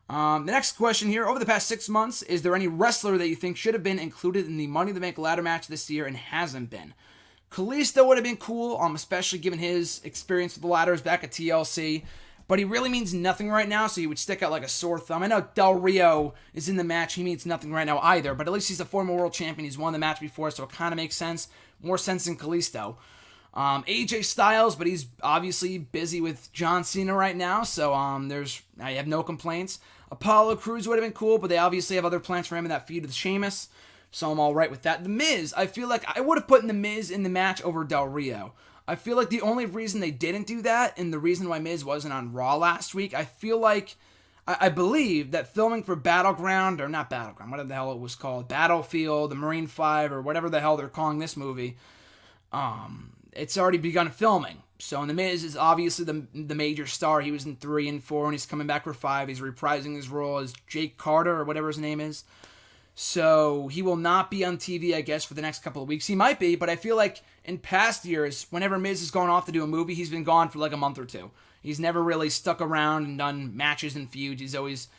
The next question here, over the past 6 months, is there any wrestler that you think should have been included in the Money in the Bank ladder match this year and hasn't been? Kalisto would have been cool, especially given his experience with the ladders back at TLC, but he really means nothing right now, so he would stick out like a sore thumb. I know Del Rio is in the match, he means nothing right now either, but at least he's a former world champion, he's won the match before, so it kind of makes sense, more sense than Kalisto. AJ Styles, but he's obviously busy with John Cena right now, so I have no complaints. Apollo Crews would have been cool, but they obviously have other plans for him in that feud with Sheamus, so I'm all right with that. The Miz, I feel like I would have put The Miz in the match over Del Rio. I feel like the only reason they didn't do that, and the reason why Miz wasn't on Raw last week, I feel like, I believe that filming for Battleground, or not Battleground, whatever the hell it was called, Battlefield, the Marine 5, or whatever the hell they're calling this movie, it's already begun filming. So, and The Miz is obviously the major star. He was in 3 and 4, and he's coming back for 5. He's reprising his role as Jake Carter, or whatever his name is. So, he will not be on TV, I guess, for the next couple of weeks. He might be, but I feel like in past years, whenever Miz has gone off to do a movie, he's been gone for like a month or two. He's never really stuck around and done matches and feuds. He's always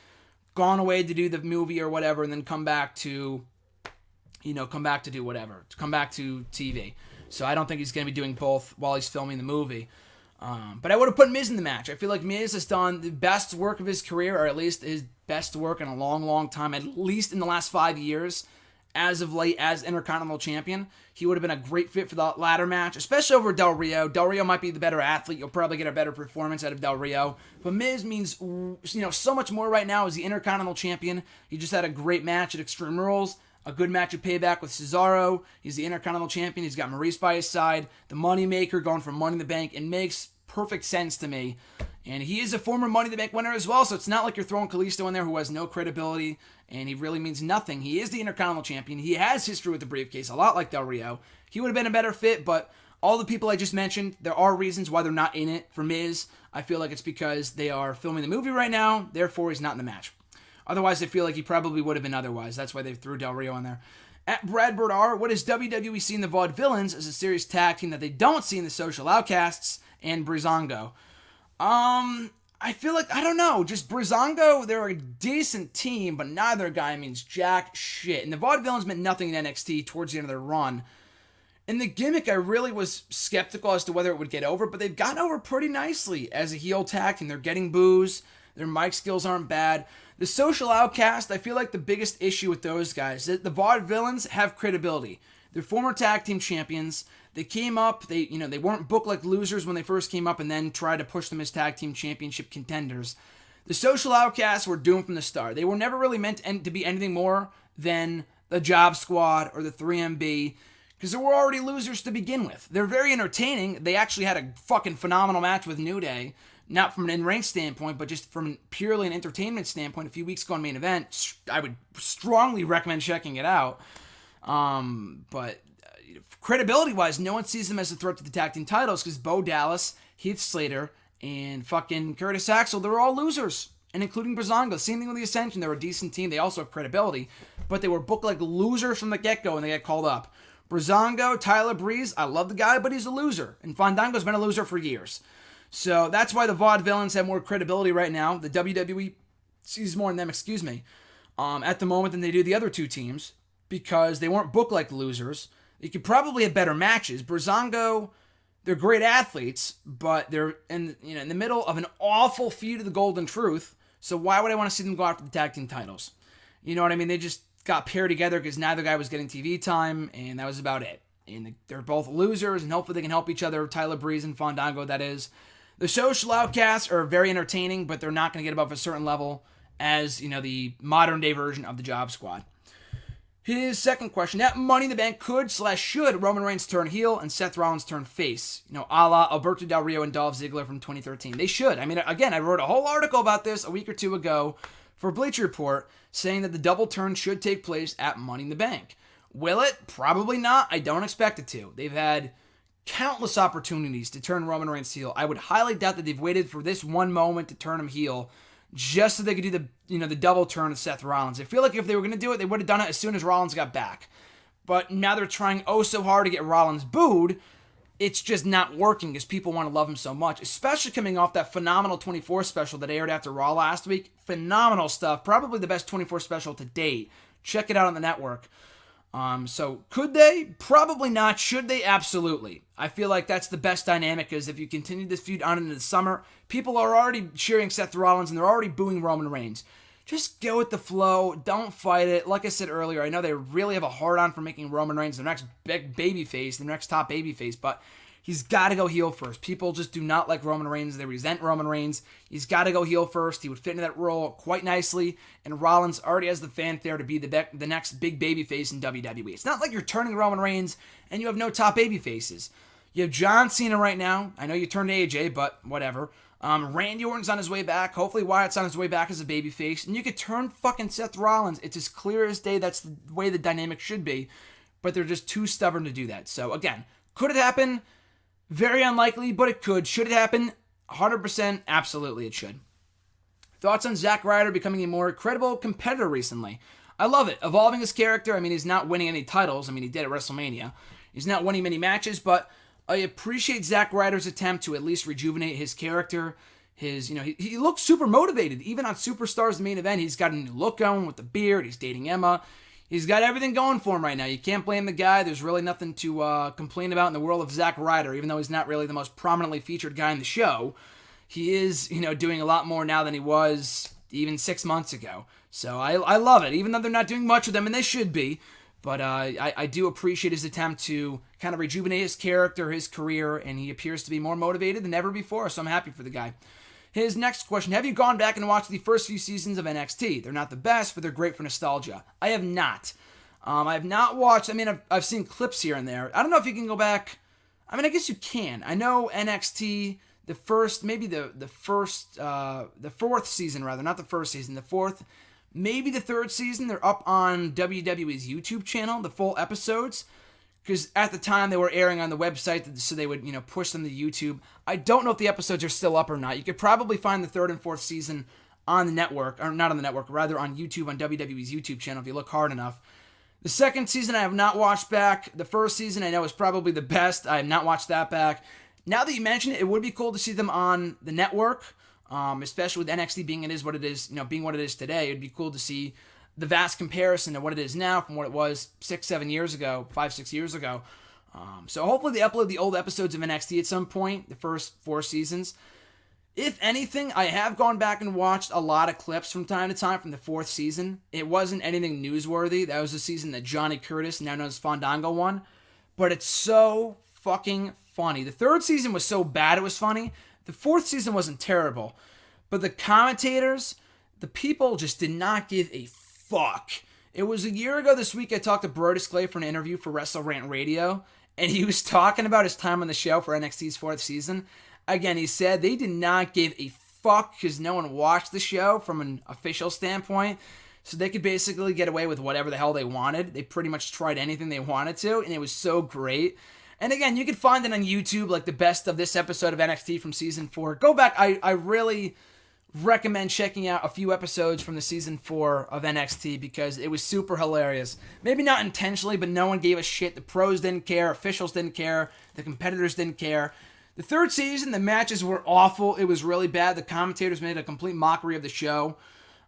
gone away to do the movie or whatever, and then come back to do whatever. Come back to TV. So I don't think he's going to be doing both while he's filming the movie. But I would have put Miz in the match. I feel like Miz has done the best work of his career, or at least his best work in a long, long time, at least in the last 5 years, as of late, as Intercontinental Champion. He would have been a great fit for the ladder match, especially over Del Rio. Del Rio might be the better athlete. You'll probably get a better performance out of Del Rio. But Miz means, so much more right now as the Intercontinental Champion. He just had a great match at Extreme Rules. A good match of Payback with Cesaro. He's the Intercontinental Champion. He's got Maurice by his side. The Moneymaker going for Money in the Bank. It makes perfect sense to me. And he is a former Money in the Bank winner as well, so it's not like you're throwing Kalisto in there who has no credibility, and he really means nothing. He is the Intercontinental Champion. He has history with the briefcase, a lot like Del Rio. He would have been a better fit, but all the people I just mentioned, there are reasons why they're not in it. For Miz, I feel like it's because they are filming the movie right now, therefore he's not in the match. Otherwise, I feel like he probably would have been otherwise. That's why they threw Del Rio in there. At Bradford R, what does WWE see in the Vaudevillains as a serious tag team that they don't see in the Social Outcasts and Breezango? I feel like, I don't know, just Breezango, they're a decent team, but neither guy means jack shit. And the Vaudevillains meant nothing in NXT towards the end of their run. And the gimmick, I really was skeptical as to whether it would get over, but they've gotten over pretty nicely as a heel tag team. They're getting boos. Their mic skills aren't bad. The Social Outcast, I feel like the biggest issue with those guys, the Vaudevillains have credibility. They're former tag team champions. They came up, they weren't booked like losers when they first came up and then tried to push them as tag team championship contenders. The Social Outcasts were doomed from the start. They were never really meant to be anything more than the Job Squad or the 3MB, because they were already losers to begin with. They're very entertaining. They actually had a fucking phenomenal match with New Day. Not from an in-ring standpoint, but just from purely an entertainment standpoint. A few weeks ago on Main Event, I would strongly recommend checking it out. But credibility-wise, no one sees them as a threat to the tag team titles because Bo Dallas, Heath Slater, and fucking Curtis Axel, they're all losers. And including Breezango. Same thing with the Ascension. They're a decent team. They also have credibility. But they were booked like losers from the get-go and they got called up. Breezango, Tyler Breeze, I love the guy, but he's a loser. And Fandango's been a loser for years. So that's why the vaudevillains have more credibility right now. The WWE sees more in them, at the moment than they do the other two teams, because they weren't booked like losers. You could probably have better matches. Breezango, they're great athletes, but they're in the middle of an awful feud of the Golden Truth. So why would I want to see them go after the tag team titles? You know what I mean? They just got paired together because neither guy was getting TV time, and that was about it. And they're both losers, and hopefully they can help each other. Tyler Breeze and Fandango, that is. The Social Outcasts are very entertaining, but they're not going to get above a certain level as, the modern-day version of the Job Squad. His second question, at Money in the Bank, should Roman Reigns turn heel and Seth Rollins turn face? A la Alberto Del Rio and Dolph Ziggler from 2013. They should. I mean, again, I wrote a whole article about this a week or two ago for Bleacher Report saying that the double turn should take place at Money in the Bank. Will it? Probably not. I don't expect it to. They've had countless opportunities to turn Roman Reigns heel. I would highly doubt that they've waited for this one moment to turn him heel just so they could do the double turn of Seth Rollins. I feel like if they were going to do it, they would have done it as soon as Rollins got back. But now they're trying so hard to get Rollins booed, it's just not working because people want to love him so much, especially coming off that phenomenal 24 special that aired after Raw last week. Phenomenal stuff. Probably the best 24 special to date. Check it out on the network. So could they? Probably not. Should they? Absolutely. I feel like that's the best dynamic, because if you continue this feud on into the summer, people are already cheering Seth Rollins and they're already booing Roman Reigns. Just go with the flow. Don't fight it. Like I said earlier, I know they really have a hard-on for making Roman Reigns the next big babyface, the next top babyface, but he's got to go heel first. People just do not like Roman Reigns. They resent Roman Reigns. He's got to go heel first. He would fit into that role quite nicely, and Rollins already has the fanfare to be the next big babyface in WWE. It's not like you're turning Roman Reigns and you have no top babyfaces. You have John Cena right now. I know you turned AJ, but whatever. Randy Orton's on his way back. Hopefully Wyatt's on his way back as a babyface. And you could turn fucking Seth Rollins. It's as clear as day. That's the way the dynamic should be. But they're just too stubborn to do that. So again, could it happen? Very unlikely, but it could. Should it happen? 100%. Absolutely it should. Thoughts on Zack Ryder becoming a more credible competitor recently? I love it. Evolving his character. I mean, he's not winning any titles. I mean, he did at WrestleMania. He's not winning many matches, but I appreciate Zack Ryder's attempt to at least rejuvenate his character. He looks super motivated. Even on Superstars, the main event, he's got a new look going with the beard. He's dating Emma. He's got everything going for him right now. You can't blame the guy. There's really nothing to complain about in the world of Zack Ryder, even though he's not really the most prominently featured guy in the show. He is, doing a lot more now than he was even 6 months ago. So I love it, even though they're not doing much with him, and they should be. But I do appreciate his attempt to kind of rejuvenate his character, his career, and he appears to be more motivated than ever before, so I'm happy for the guy. His next question, have you gone back and watched the first few seasons of NXT? They're not the best, but they're great for nostalgia. I have not. I have not watched, I've seen clips here and there. I don't know if you can go back. I guess you can. I know NXT, the fourth season, not the first season, the fourth, maybe the third season, they're up on WWE's YouTube channel, the full episodes, because at the time they were airing on the website, so they would, push them to YouTube. I don't know if the episodes are still up or not. You could probably find the third and fourth season on the network, or not on the network, rather on YouTube, on WWE's YouTube channel, if you look hard enough. The second season I have not watched back. The first season I know is probably the best. I have not watched that back. Now that you mention it, it would be cool to see them on the network. Especially with NXT being being what it is today, it'd be cool to see the vast comparison to what it is now from what it was 5-6 years ago. So hopefully they upload the old episodes of NXT at some point, the first 4 seasons. If anything, I have gone back and watched a lot of clips from time to time from the 4th season. It wasn't anything newsworthy. That was the season that Johnny Curtis, now known as Fandango, won. But it's so fucking funny. The 3rd season was so bad it was funny. The 4th season wasn't terrible, but the commentators, the people just did not give a fuck. It was a year ago this week I talked to Brodus Clay for an interview for Wrestle Rant Radio, and he was talking about his time on the show for NXT's 4th season. Again, he said they did not give a fuck because no one watched the show from an official standpoint, so they could basically get away with whatever the hell they wanted. They pretty much tried anything they wanted to, and it was so great. And again, you can find it on YouTube, like the best of this episode of NXT from Season 4. Go back. I really recommend checking out a few episodes from the Season 4 of NXT because it was super hilarious. Maybe not intentionally, but no one gave a shit. The pros didn't care. Officials didn't care. The competitors didn't care. The third season, the matches were awful. It was really bad. The commentators made a complete mockery of the show.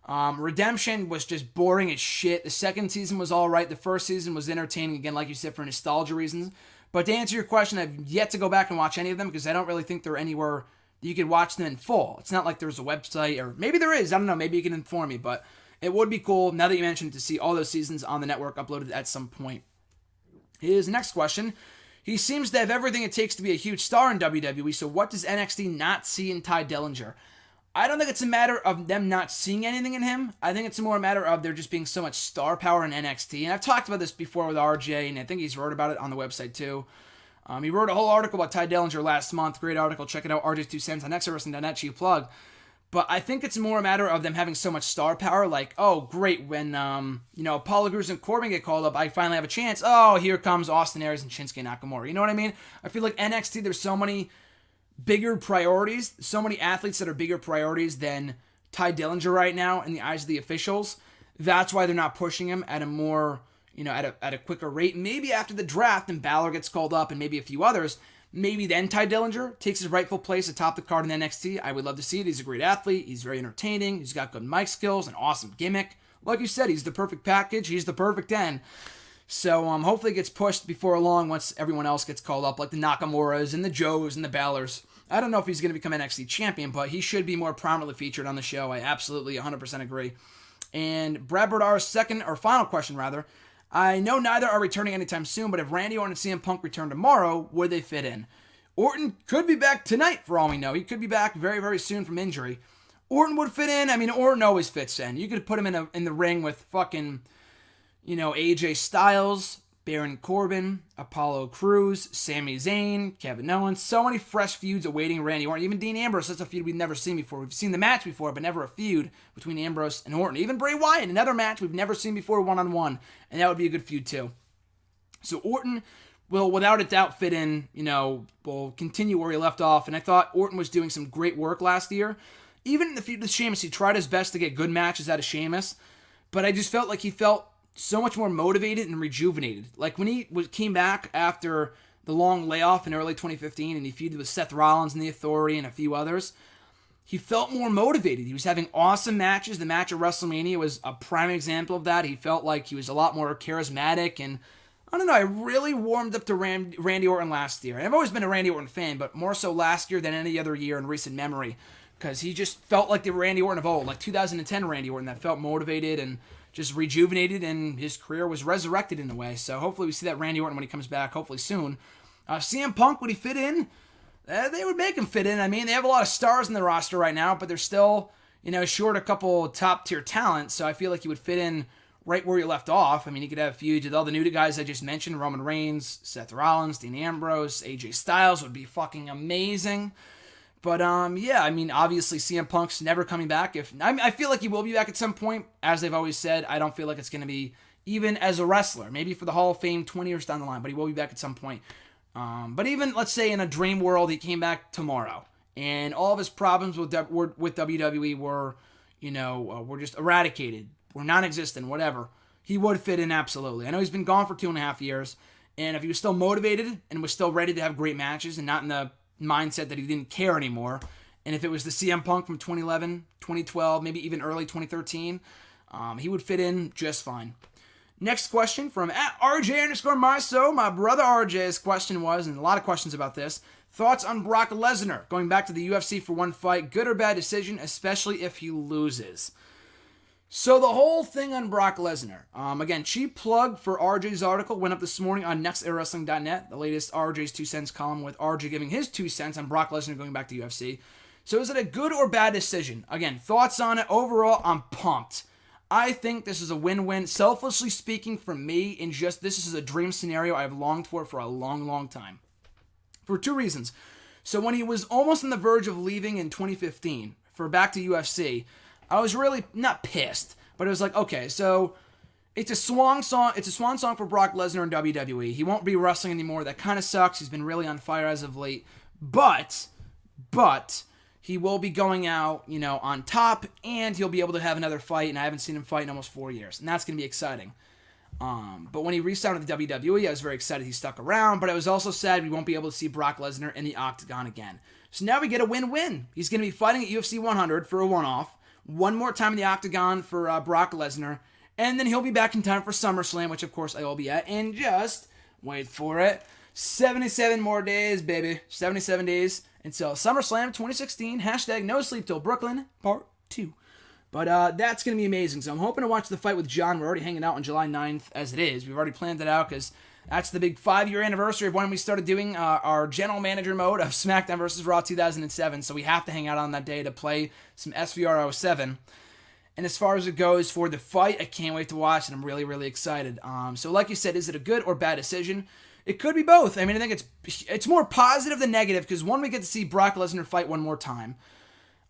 Redemption was just boring as shit. The second season was all right. The first season was entertaining, again, like you said, for nostalgia reasons. But to answer your question, I've yet to go back and watch any of them because I don't really think they're anywhere that you could watch them in full. It's not like there's a website, or maybe there is. I don't know. Maybe you can inform me. But it would be cool, now that you mentioned it, to see all those seasons on the network uploaded at some point. His next question: he seems to have everything it takes to be a huge star in WWE, so what does NXT not see in Tye Dillinger? I don't think it's a matter of them not seeing anything in him. I think it's more a matter of there just being so much star power in NXT. And I've talked about this before with RJ, and I think he's wrote about it on the website too. He wrote a whole article about Tye Dillinger last month. Great article. Check it out, RJ's 2 cents on xwrestling.net, cheap plug. But I think it's more a matter of them having so much star power. Like, oh, great, when Apollo Crews and Corbin get called up, I finally have a chance. Oh, here comes Austin Aries and Shinsuke Nakamura. You know what I mean? I feel like NXT, there's so many bigger priorities, so many athletes that are bigger priorities than Tye Dillinger right now in the eyes of the officials. That's why they're not pushing him at a more, at a quicker rate. Maybe after the draft and Balor gets called up and maybe a few others, maybe then Tye Dillinger takes his rightful place atop the card in NXT. I would love to see it. He's a great athlete. He's very entertaining. He's got good mic skills, an awesome gimmick. Like you said, he's the perfect package. He's the perfect 10. So hopefully it gets pushed before long once everyone else gets called up, like the Nakamuras and the Joes and the Balors. I don't know if he's going to become NXT champion, but he should be more prominently featured on the show. I absolutely 100% agree. And Brad Berdar's second, or final question rather: I know neither are returning anytime soon, but if Randy Orton and CM Punk return tomorrow, would they fit in? Orton could be back tonight for all we know. He could be back very, very soon from injury. Orton would fit in. I mean, Orton always fits in. You could put him in the ring with fucking, AJ Styles, Baron Corbin, Apollo Crews, Sami Zayn, Kevin Owens. So many fresh feuds awaiting Randy Orton. Even Dean Ambrose, that's a feud we've never seen before. We've seen the match before, but never a feud between Ambrose and Orton. Even Bray Wyatt, another match we've never seen before one-on-one. And that would be a good feud too. So Orton will without a doubt fit in, will continue where he left off. And I thought Orton was doing some great work last year. Even in the feud with Sheamus, he tried his best to get good matches out of Sheamus. But I just felt like he felt so much more motivated and rejuvenated. Like when he came back after the long layoff in early 2015 and he feuded with Seth Rollins and The Authority and a few others, he felt more motivated. He was having awesome matches. The match at WrestleMania was a prime example of that. He felt like he was a lot more charismatic, and I don't know, I really warmed up to Randy Orton last year. And I've always been a Randy Orton fan, but more so last year than any other year in recent memory, because he just felt like the Randy Orton of old, like 2010 Randy Orton that felt motivated and just rejuvenated, and his career was resurrected in a way. So hopefully we see that Randy Orton when he comes back, hopefully soon. CM Punk, would he fit in? They would make him fit in. I mean, they have a lot of stars in the roster right now, but they're still, short a couple top-tier talent, so I feel like he would fit in right where he left off. I mean, he could have feuds with all the new guys I just mentioned: Roman Reigns, Seth Rollins, Dean Ambrose, AJ Styles would be fucking amazing. But, obviously CM Punk's never coming back. I feel like he will be back at some point. As they've always said, I don't feel like it's going to be even as a wrestler. Maybe for the Hall of Fame 20 years down the line, but he will be back at some point. But even, let's say, in a dream world, he came back tomorrow, and all of his problems with WWE were just eradicated, were non-existent, whatever. He would fit in absolutely. I know he's been gone for 2.5 years, and if he was still motivated and was still ready to have great matches and not in the mindset that he didn't care anymore, and if it was the CM Punk from 2011, 2012, maybe even early 2013, he would fit in just fine. Next question from @RJ_Myso. My brother RJ's question was, and a lot of questions about this, thoughts on Brock Lesnar going back to the UFC for one fight, good or bad decision, especially if he loses. So the whole thing on Brock Lesnar, again, cheap plug for RJ's article, went up this morning on nextairawrestling.net, the latest RJ's 2 cents column with RJ giving his 2 cents on Brock Lesnar going back to UFC. So is it a good or bad decision? Again, thoughts on it. Overall, I'm pumped. I think this is a win-win, selfishly speaking, for me, and just this is a dream scenario I've longed for a long, long time. For 2 reasons. So when he was almost on the verge of leaving in 2015 for back to UFC, I was really not pissed, but it was like, okay, so it's a swan song. It's a swan song for Brock Lesnar in WWE. He won't be wrestling anymore. That kind of sucks. He's been really on fire as of late, but he will be going out, on top, and he'll be able to have another fight, and I haven't seen him fight in almost 4 years, and that's going to be exciting. But when he re-signed with the WWE, I was very excited he stuck around, but I was also sad we won't be able to see Brock Lesnar in the Octagon again. So now we get a win-win. He's going to be fighting at UFC 100 for a one-off, one more time in the Octagon for Brock Lesnar, and then he'll be back in time for SummerSlam, which of course I will be at in just, wait for it, 77 more days, baby. 77 days until SummerSlam 2016, hashtag No Sleep Till Brooklyn, Part 2. But that's going to be amazing. So I'm hoping to watch the fight with John. We're already hanging out on July 9th as it is. We've already planned it out because that's the big 5-year anniversary of when we started doing our general manager mode of SmackDown vs. Raw 2007. So we have to hang out on that day to play some SVR 07. And as far as it goes for the fight, I can't wait to watch it. I'm really, really excited. So like you said, is it a good or bad decision? It could be both. I mean, I think it's more positive than negative because one, we get to see Brock Lesnar fight one more time.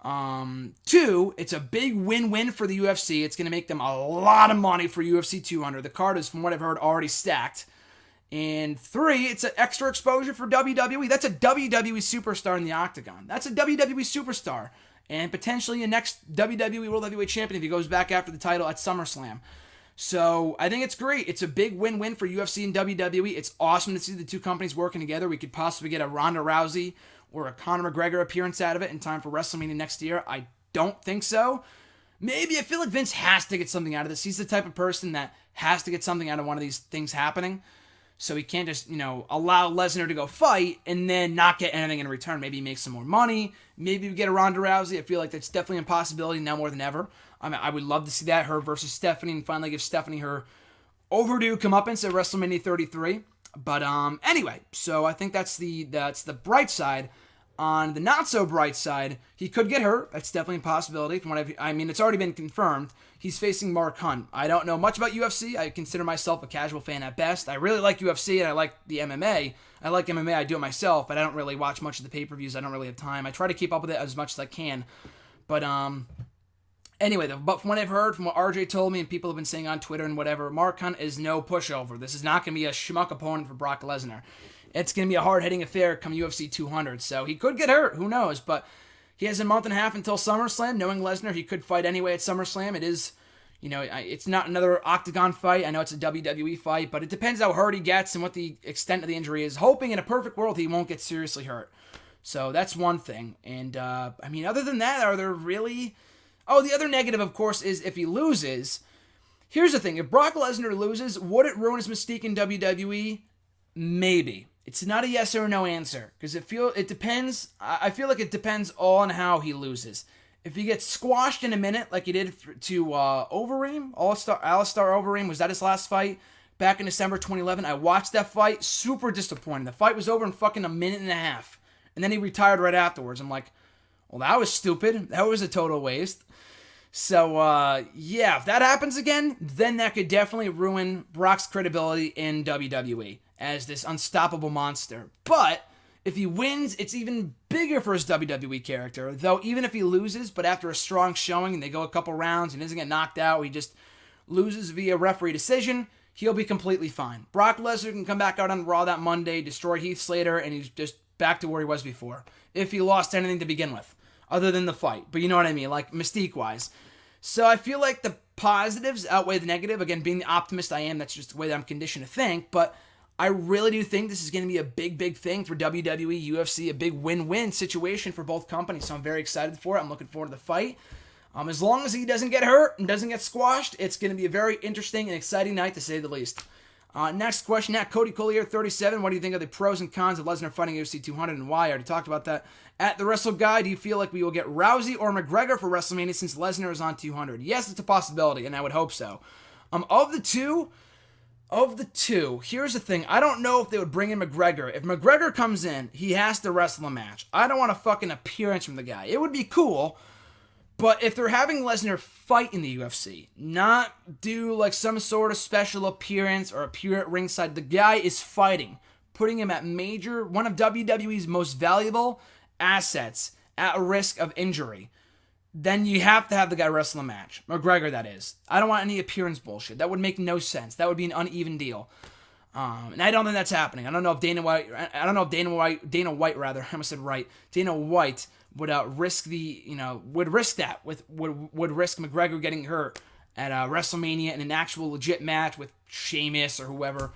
2, it's a big win-win for the UFC. It's going to make them a lot of money for UFC 200. The card is, from what I've heard, already stacked. And 3, it's an extra exposure for WWE. That's a WWE superstar in the Octagon. That's a WWE superstar. And potentially a next WWE World Heavyweight Champion if he goes back after the title at SummerSlam. So I think it's great. It's a big win-win for UFC and WWE. It's awesome to see the two companies working together. We could possibly get a Ronda Rousey or a Conor McGregor appearance out of it in time for WrestleMania next year. I don't think so. Maybe. I feel like Vince has to get something out of this. He's the type of person that has to get something out of one of these things happening. So he can't just, allow Lesnar to go fight and then not get anything in return. Maybe he makes some more money. Maybe we get a Ronda Rousey. I feel like that's definitely a possibility now more than ever. I would love to see that, her versus Stephanie, and finally give Stephanie her overdue comeuppance at WrestleMania 33. But anyway, so I think that's the bright side. On the not so bright side, he could get hurt. That's definitely a possibility. From what I mean, it's already been confirmed. He's facing Mark Hunt. I don't know much about UFC. I consider myself a casual fan at best. I really like UFC and I like the MMA. I like MMA. I do it myself, but I don't really watch much of the pay-per-views. I don't really have time. I try to keep up with it as much as I can. But anyway, but from what I've heard, from what RJ told me and people have been saying on Twitter and whatever, Mark Hunt is no pushover. This is not going to be a schmuck opponent for Brock Lesnar. It's going to be a hard-hitting affair come UFC 200. So he could get hurt. Who knows? But he has a month and a half until SummerSlam. Knowing Lesnar, he could fight anyway at SummerSlam. It is, it's not another Octagon fight. I know it's a WWE fight, but it depends how hurt he gets and what the extent of the injury is. Hoping in a perfect world he won't get seriously hurt. So that's one thing. And, other than that, are there really... Oh, the other negative, of course, is if he loses. Here's the thing. If Brock Lesnar loses, would it ruin his mystique in WWE? Maybe. It's not a yes or no answer because it depends. I feel like it depends all on how he loses. If he gets squashed in a minute like he did to Overeem, Alistair Overeem, was that his last fight back in December 2011? I watched that fight. Super disappointing. The fight was over in fucking a minute and a half. And then he retired right afterwards. I'm like, well, that was stupid. That was a total waste. So, if that happens again, then that could definitely ruin Brock's credibility in WWE as this unstoppable monster. But if he wins, it's even bigger for his WWE character. Though, even if he loses, but after a strong showing and they go a couple rounds and doesn't get knocked out, he just loses via referee decision, he'll be completely fine. Brock Lesnar can come back out on Raw that Monday, destroy Heath Slater, and he's just back to where he was before. If he lost anything to begin with, other than the fight. But you know what I mean, like mystique-wise. So I feel like the positives outweigh the negative. Again, being the optimist I am, that's just the way that I'm conditioned to think. But I really do think this is going to be a big, big thing for WWE, UFC, a big win-win situation for both companies. So I'm very excited for it. I'm looking forward to the fight. As long as he doesn't get hurt and doesn't get squashed, it's going to be a very interesting and exciting night, to say the least. Next question, at Cody Collier 37. What do you think of the pros and cons of Lesnar fighting UFC 200 and why? I already talked about that. At the Wrestle Guy, do you feel like we will get Rousey or McGregor for WrestleMania since Lesnar is on 200? Yes, it's a possibility, and I would hope so. Of the two, here's the thing. I don't know if they would bring in McGregor. If McGregor comes in, he has to wrestle a match. I don't want a fucking appearance from the guy. It would be cool, but if they're having Lesnar fight in the UFC, not do like some sort of special appearance or appear at ringside, the guy is fighting, putting him at one of WWE's most valuable assets at risk of injury, then you have to have the guy wrestle a match. McGregor, that is. I don't want any appearance bullshit. That would make no sense. That would be an uneven deal. And I don't think that's happening. I don't know if Dana White would risk that would risk McGregor getting hurt at WrestleMania in an actual legit match with Sheamus or whoever.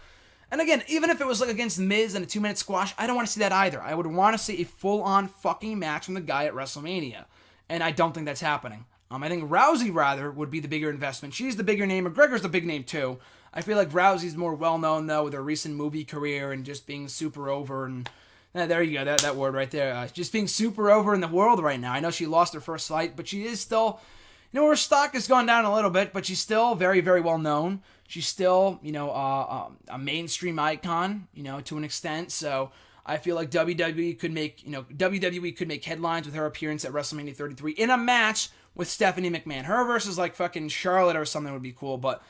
And again, even if it was like against Miz in a 2-minute squash, I don't want to see that either. I would want to see a full-on fucking match from the guy at WrestleMania. And I don't think that's happening. I think Rousey, rather, would be the bigger investment. She's the bigger name. McGregor's the big name, too. I feel like Rousey's more well-known, though, with her recent movie career and just being super over. And there you go, that word right there. Just being super over in the world right now. I know she lost her first fight, but she is still... her stock has gone down a little bit, but she's still very, very well-known. She's still, a mainstream icon, to an extent. So I feel like WWE could make headlines with her appearance at WrestleMania 33 in a match with Stephanie McMahon. Her versus like fucking Charlotte or something would be cool, but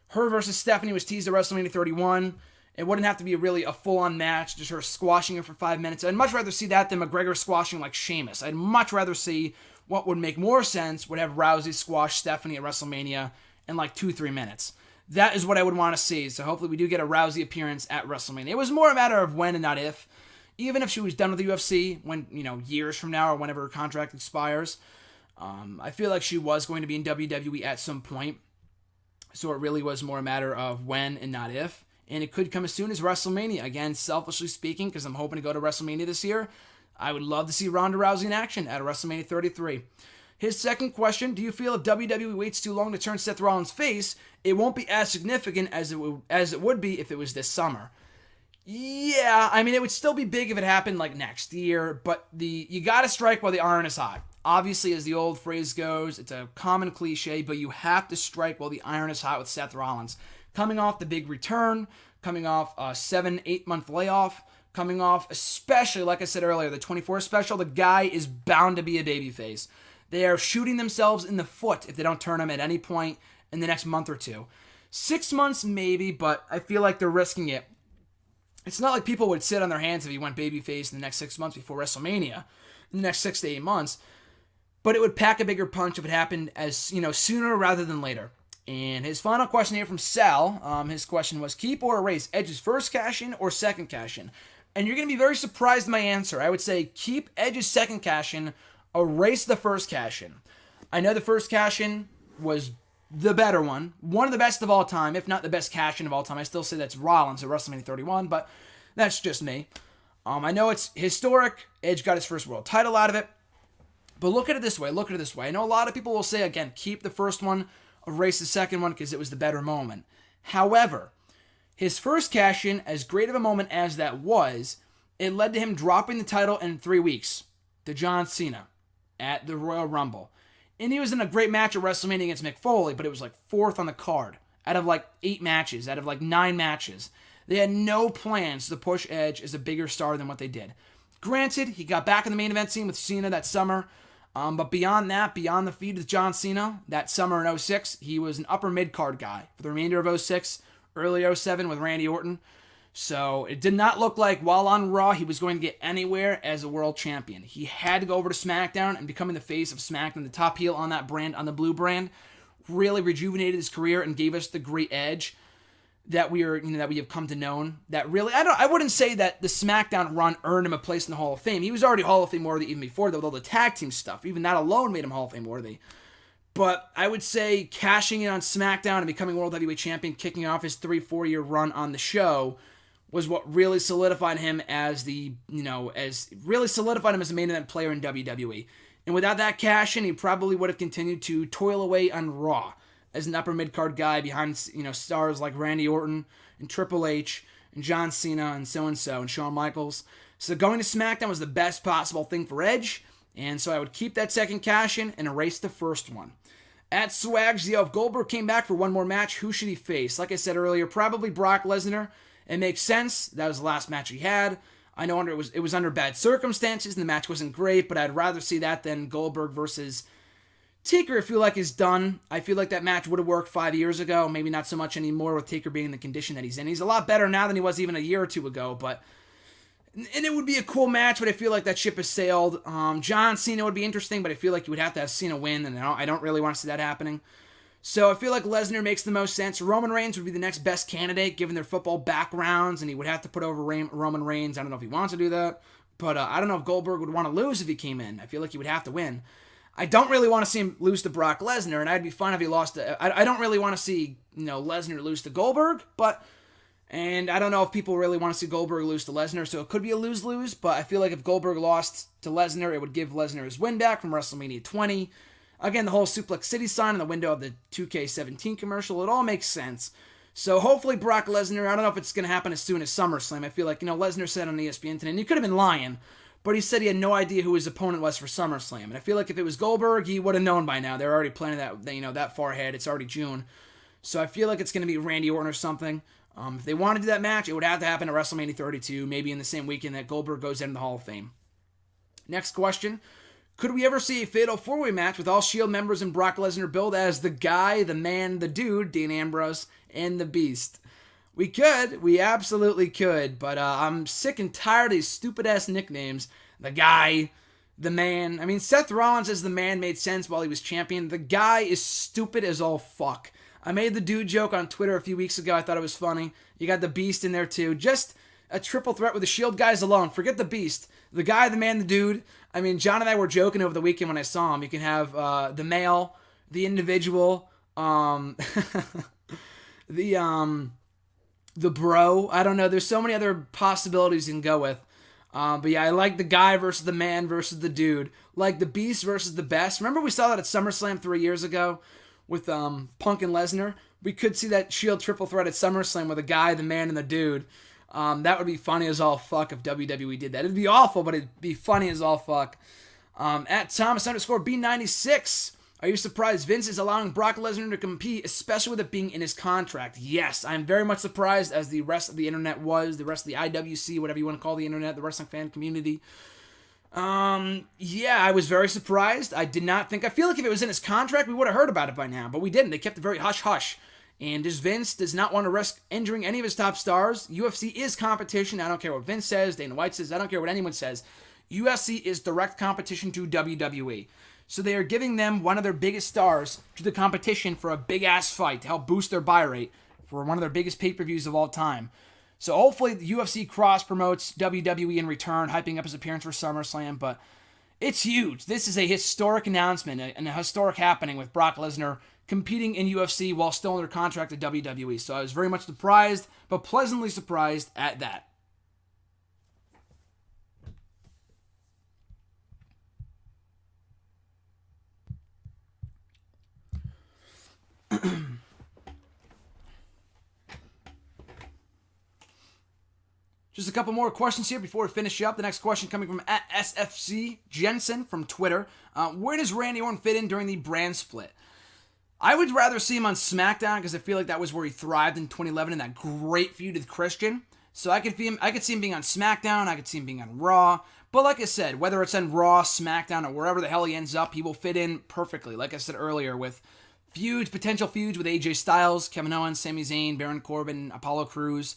her versus Stephanie was teased at WrestleMania 31. It wouldn't have to be really a full-on match, just her squashing her for 5 minutes. I'd much rather see that than McGregor squashing like Sheamus. I'd much rather see what would make more sense would have Rousey squash Stephanie at WrestleMania in like 2-3 minutes. That is what I would want to see. So hopefully we do get a Rousey appearance at WrestleMania. It was more a matter of when and not if. Even if she was done with the UFC, when, years from now or whenever her contract expires, I feel like she was going to be in WWE at some point. So it really was more a matter of when and not if. And it could come as soon as WrestleMania. Again, selfishly speaking, because I'm hoping to go to WrestleMania this year, I would love to see Ronda Rousey in action at WrestleMania 33. His second question, do you feel if WWE waits too long to turn Seth Rollins face, it won't be as significant as it would be if it was this summer? Yeah, it would still be big if it happened like next year, but you gotta strike while the iron is hot. Obviously, as the old phrase goes, it's a common cliche, but you have to strike while the iron is hot with Seth Rollins. Coming off the big return, coming off a 7-8 month layoff, coming off, especially, like I said earlier, the 24 special, the guy is bound to be a babyface. They are shooting themselves in the foot if they don't turn him at any point in the next month or two. 6 months, maybe, but I feel like they're risking it. It's not like people would sit on their hands if he went babyface in the next 6 months before WrestleMania, in the next 6 to 8 months, but it would pack a bigger punch if it happened as, sooner rather than later. And his final question here from Sal, his question was, keep or erase Edge's first cash-in or second cash-in? And you're going to be very surprised at my answer. I would say keep Edge's second cash-in, erase the first cash-in. I know the first cash-in was the better one of the best of all time, if not the best cash-in of all time. I still say that's Rollins at WrestleMania 31, but that's just me. I know it's historic. Edge got his first world title out of it. But look at it this way. I know a lot of people will say, again, keep the first one, erase the second one because it was the better moment. However, his first cash-in, as great of a moment as that was, it led to him dropping the title in 3 weeks to John Cena at the Royal Rumble. And he was in a great match at WrestleMania against Mick Foley, but it was like 4th on the card out of like 8 matches, out of like 9 matches. They had no plans to push Edge as a bigger star than what they did. Granted, he got back in the main event scene with Cena that summer, but beyond that, beyond the feud with John Cena, that summer in 06, he was an upper mid-card guy for the remainder of 06, early 07 with Randy Orton. So it did not look like while on Raw he was going to get anywhere as a world champion. He had to go over to SmackDown, and becoming the face of SmackDown, the top heel on that brand, on the blue brand, really rejuvenated his career and gave us the great Edge that we have come to know. That really, I wouldn't say that the SmackDown run earned him a place in the Hall of Fame. He was already Hall of Fame worthy even before, though, with all the tag team stuff. Even that alone made him Hall of Fame worthy. But I would say cashing in on SmackDown and becoming World Heavyweight Champion, kicking off his 3-4 year run on the show, was what really solidified him as the main event player in WWE. And without that cash in, he probably would have continued to toil away on Raw as an upper mid-card guy behind, stars like Randy Orton and Triple H and John Cena and so-and-so and Shawn Michaels. So going to SmackDown was the best possible thing for Edge, and so I would keep that second cash-in and erase the first one. At Swagzio, if Goldberg came back for one more match, who should he face? Like I said earlier, probably Brock Lesnar. It makes sense. That was the last match he had. I know it was under bad circumstances and the match wasn't great, but I'd rather see that than Goldberg versus Taker. I feel like is done. I feel like that match would have worked 5 years ago. Maybe not so much anymore with Taker being in the condition that he's in. He's a lot better now than he was even a year or two ago, and it would be a cool match, but I feel like that ship has sailed. John Cena would be interesting, but I feel like you would have to have Cena win, and I don't really want to see that happening. So I feel like Lesnar makes the most sense. Roman Reigns would be the next best candidate, given their football backgrounds, and he would have to put over Roman Reigns. I don't know if he wants to do that, but I don't know if Goldberg would want to lose if he came in. I feel like he would have to win. I don't really want to see him lose to Brock Lesnar, and I'd be fine if he lost to... I don't really want to see, Lesnar lose to Goldberg, and I don't know if people really want to see Goldberg lose to Lesnar, so it could be a lose-lose, but I feel like if Goldberg lost to Lesnar, it would give Lesnar his win back from WrestleMania 20. Again, the whole Suplex City sign in the window of the 2K17 commercial, it all makes sense. So hopefully Brock Lesnar, I don't know if it's going to happen as soon as SummerSlam. I feel like, Lesnar said on ESPN today, and he could have been lying, but he said he had no idea who his opponent was for SummerSlam. And I feel like if it was Goldberg, he would have known by now. They're already planning that, that far ahead. It's already June. So I feel like it's going to be Randy Orton or something. If they want to do that match, it would have to happen at WrestleMania 32, maybe in the same weekend that Goldberg goes into the Hall of Fame. Next question. Could we ever see a fatal four-way match with all Shield members and Brock Lesnar billed as the guy, the man, the dude, Dean Ambrose, and the Beast? We could. We absolutely could. But I'm sick and tired of these stupid-ass nicknames. The guy, the man. I mean, Seth Rollins as the man made sense while he was champion. The guy is stupid as all fuck. I made the dude joke on Twitter a few weeks ago. I thought it was funny. You got the Beast in there too. Just a triple threat with the Shield guys alone. Forget the Beast. The guy, the man, the dude. I mean, John and I were joking over the weekend when I saw him. You can have the male, the individual, the bro. I don't know. There's so many other possibilities you can go with. But yeah, I like the guy versus the man versus the dude. Like the Beast versus the Best. Remember we saw that at SummerSlam 3 years ago with Punk and Lesnar? We could see that Shield triple threat at SummerSlam with the guy, the man, and the dude. That would be funny as all fuck if WWE did that. It'd be awful, but it'd be funny as all fuck. At Thomas_B96, are you surprised Vince is allowing Brock Lesnar to compete, especially with it being in his contract? Yes, I'm very much surprised, as the rest of the internet was, the rest of the IWC, whatever you want to call the internet, the wrestling fan community. Yeah, I was very surprised. I did not think... I feel like if it was in his contract, we would have heard about it by now, but we didn't. They kept it very hush-hush. And as Vince does not want to risk injuring any of his top stars, UFC is competition. I don't care what Vince says, Dana White says, I don't care what anyone says. UFC is direct competition to WWE. So they are giving them one of their biggest stars to the competition for a big-ass fight to help boost their buy rate for one of their biggest pay-per-views of all time. So hopefully the UFC cross-promotes WWE in return, hyping up his appearance for SummerSlam, but it's huge. This is a historic announcement and a historic happening with Brock Lesnar competing in UFC while still under contract at WWE. So I was very much surprised, but pleasantly surprised at that. Just a couple more questions here before we finish up. The next question coming from @SFC Jensen from Twitter. Where does Randy Orton fit in during the brand split? I would rather see him on SmackDown because I feel like that was where he thrived in 2011 in that great feud with Christian. So I could see him being on SmackDown. I could see him being on Raw. But like I said, whether it's on Raw, SmackDown, or wherever the hell he ends up, he will fit in perfectly. Like I said earlier, with potential feuds with AJ Styles, Kevin Owens, Sami Zayn, Baron Corbin, Apollo Crews,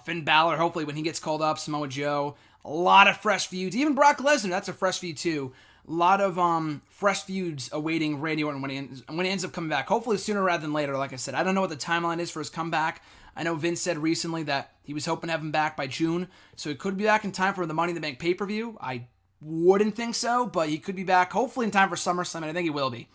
Finn Balor, hopefully when he gets called up, Samoa Joe. A lot of fresh feuds. Even Brock Lesnar, that's a fresh feud too. A lot of fresh feuds awaiting Randy Orton when he ends up coming back. Hopefully sooner rather than later, like I said. I don't know what the timeline is for his comeback. I know Vince said recently that he was hoping to have him back by June, so he could be back in time for the Money in the Bank pay-per-view. I wouldn't think so, but he could be back hopefully in time for SummerSlam, and I think he will be.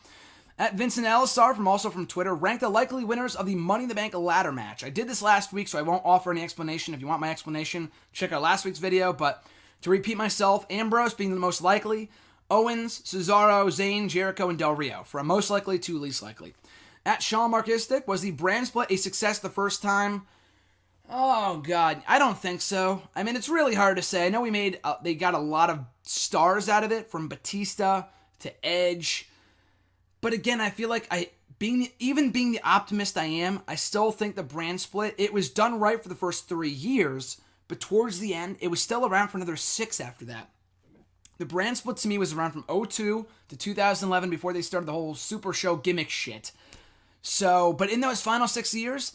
At Vincent Alisar, from Twitter, rank the likely winners of the Money in the Bank ladder match. I did this last week, so I won't offer any explanation. If you want my explanation, check out last week's video, but to repeat myself, Ambrose being the most likely, Owens, Cesaro, Zayn, Jericho, and Del Rio, from most likely to least likely. At Sean Markistic, was the brand split a success the first time? Oh, God, I don't think so. I mean, it's really hard to say. I know they got a lot of stars out of it, from Batista to Edge. But again, I feel like being the optimist I am, I still think the brand split, it was done right for the first 3 years, but towards the end, it was still around for another 6 after that. The brand split to me was around from 2002 to 2011 before they started the whole Super Show gimmick shit. So, but in those final 6 years,